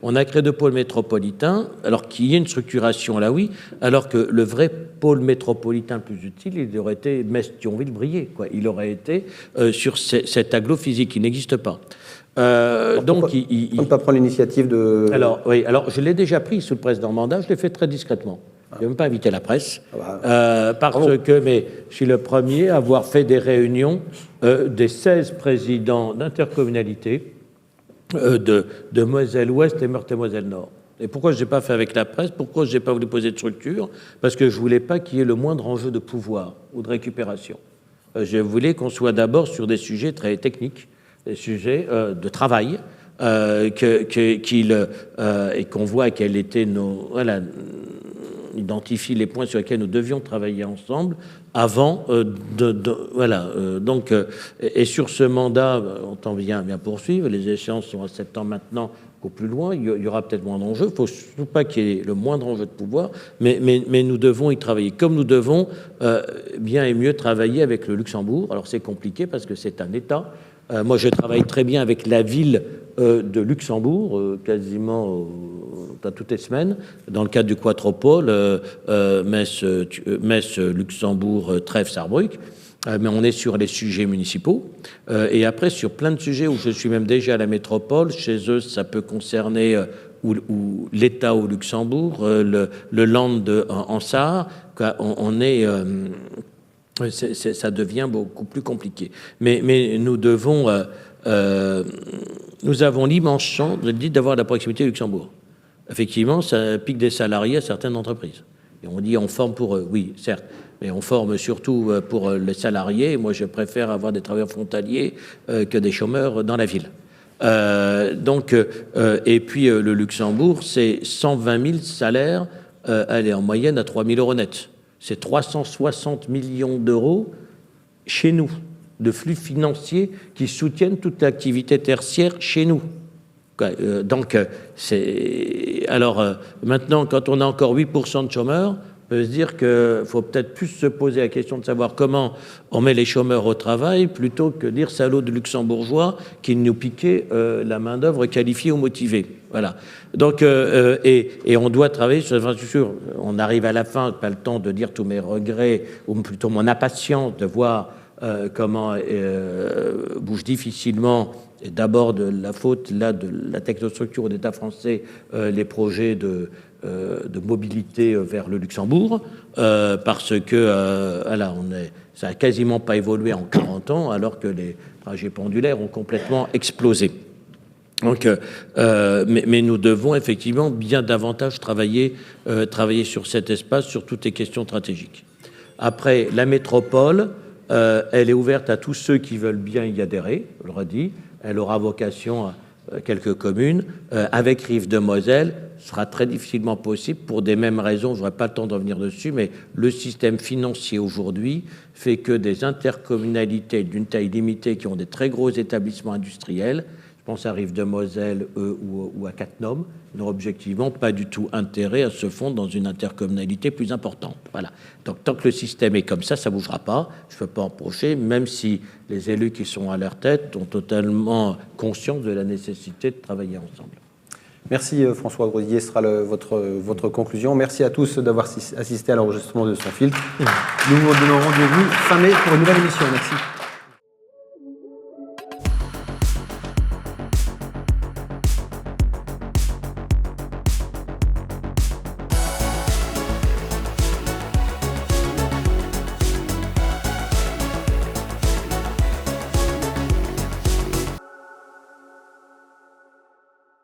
on a créé 2 pôles métropolitains, alors qu'il y ait une structuration là, oui, alors que le vrai pôle métropolitain le plus utile, il aurait été Metz-Thionville-Briey, quoi. Il aurait été sur cet aglo physique qui n'existe pas. Donc, on ne peut pas prendre l'initiative de... Alors, oui, alors je l'ai déjà pris sous le précédent mandat, je l'ai fait très discrètement. Je n'ai même pas invité la presse, parce que mais je suis le premier à avoir fait des réunions des 16 présidents d'intercommunalité de Moselle-Ouest et Meurthe-et-Moselle-Nord. Et pourquoi je n'ai pas fait avec la presse? Pourquoi je n'ai pas voulu poser de structure? Parce que je ne voulais pas qu'il y ait le moindre enjeu de pouvoir ou de récupération. Je voulais qu'on soit d'abord sur des sujets très techniques, des sujets de travail, et qu'on voit quels étaient nos... Voilà, identifie les points sur lesquels nous devions travailler ensemble avant voilà. Donc, et sur ce mandat, on t'en vient bien poursuivre. Les échéances sont à 7 ans maintenant, au plus loin. Il y aura peut-être moins d'enjeux. Il ne faut surtout pas qu'il y ait le moindre enjeu de pouvoir, mais nous devons y travailler. Comme nous devons bien et mieux travailler avec le Luxembourg. Alors, c'est compliqué parce que c'est un État. Moi, je travaille très bien avec la ville de Luxembourg, quasiment toutes les semaines, dans le cadre du Quatropole, Metz, Luxembourg, Trèves, Sarrebruck. Mais on est sur les sujets municipaux. Et après, sur plein de sujets où je suis même déjà à la métropole, chez eux, ça peut concerner ou l'État au Luxembourg, le Land en Sarre. On est... ça devient beaucoup plus compliqué. Mais nous devons... nous avons l'immense chance, je le dis, d'avoir la proximité du Luxembourg. Effectivement, ça pique des salariés à certaines entreprises. Et on dit on forme pour eux. Oui, certes. Mais on forme surtout pour les salariés. Moi, je préfère avoir des travailleurs frontaliers que des chômeurs dans la ville. Et puis, le Luxembourg, c'est 120 000 salaires, elle est en moyenne à 3 000 euros net. C'est 360 millions d'euros chez nous, de flux financiers qui soutiennent toute l'activité tertiaire chez nous. Maintenant, quand on a encore 8% de chômeurs, on peut se dire qu'il faut peut-être plus se poser la question de savoir comment on met les chômeurs au travail plutôt que dire salaud de luxembourgeois qui nous piquait la main-d'œuvre qualifiée ou motivée. Voilà. Donc, et on doit travailler sur l'infrastructure. On arrive à la fin, pas le temps de dire tous mes regrets, ou plutôt mon impatience de voir comment bouge difficilement, et d'abord de la faute là, de la technostructure d'État français, les projets de mobilité vers le Luxembourg, parce que ça n'a quasiment pas évolué en 40 ans, alors que les trajets pendulaires ont complètement explosé. Donc, mais nous devons effectivement bien davantage travailler sur cet espace, sur toutes les questions stratégiques. Après, la métropole, elle est ouverte à tous ceux qui veulent bien y adhérer, je le redis. Elle aura vocation à quelques communes. Avec Rive-de-Moselle, ce sera très difficilement possible pour des mêmes raisons. Je n'aurai pas le temps de revenir dessus, mais le système financier aujourd'hui fait que des intercommunalités d'une taille limitée qui ont des très gros établissements industriels, je pense à Rive-de-Moselle ou à Cattenom, n'ont objectivement pas du tout intérêt à se fondre dans une intercommunalité plus importante. Voilà. Donc tant que le système est comme ça ne bougera pas. Je ne peux pas en reprocher, même si les élus qui sont à leur tête ont totalement conscience de la nécessité de travailler ensemble. Merci François Grosdier, ce sera votre conclusion. Merci à tous d'avoir assisté à l'enregistrement de Sans Filtre. Nous vous donnons rendez-vous fin mai pour une nouvelle émission. Merci.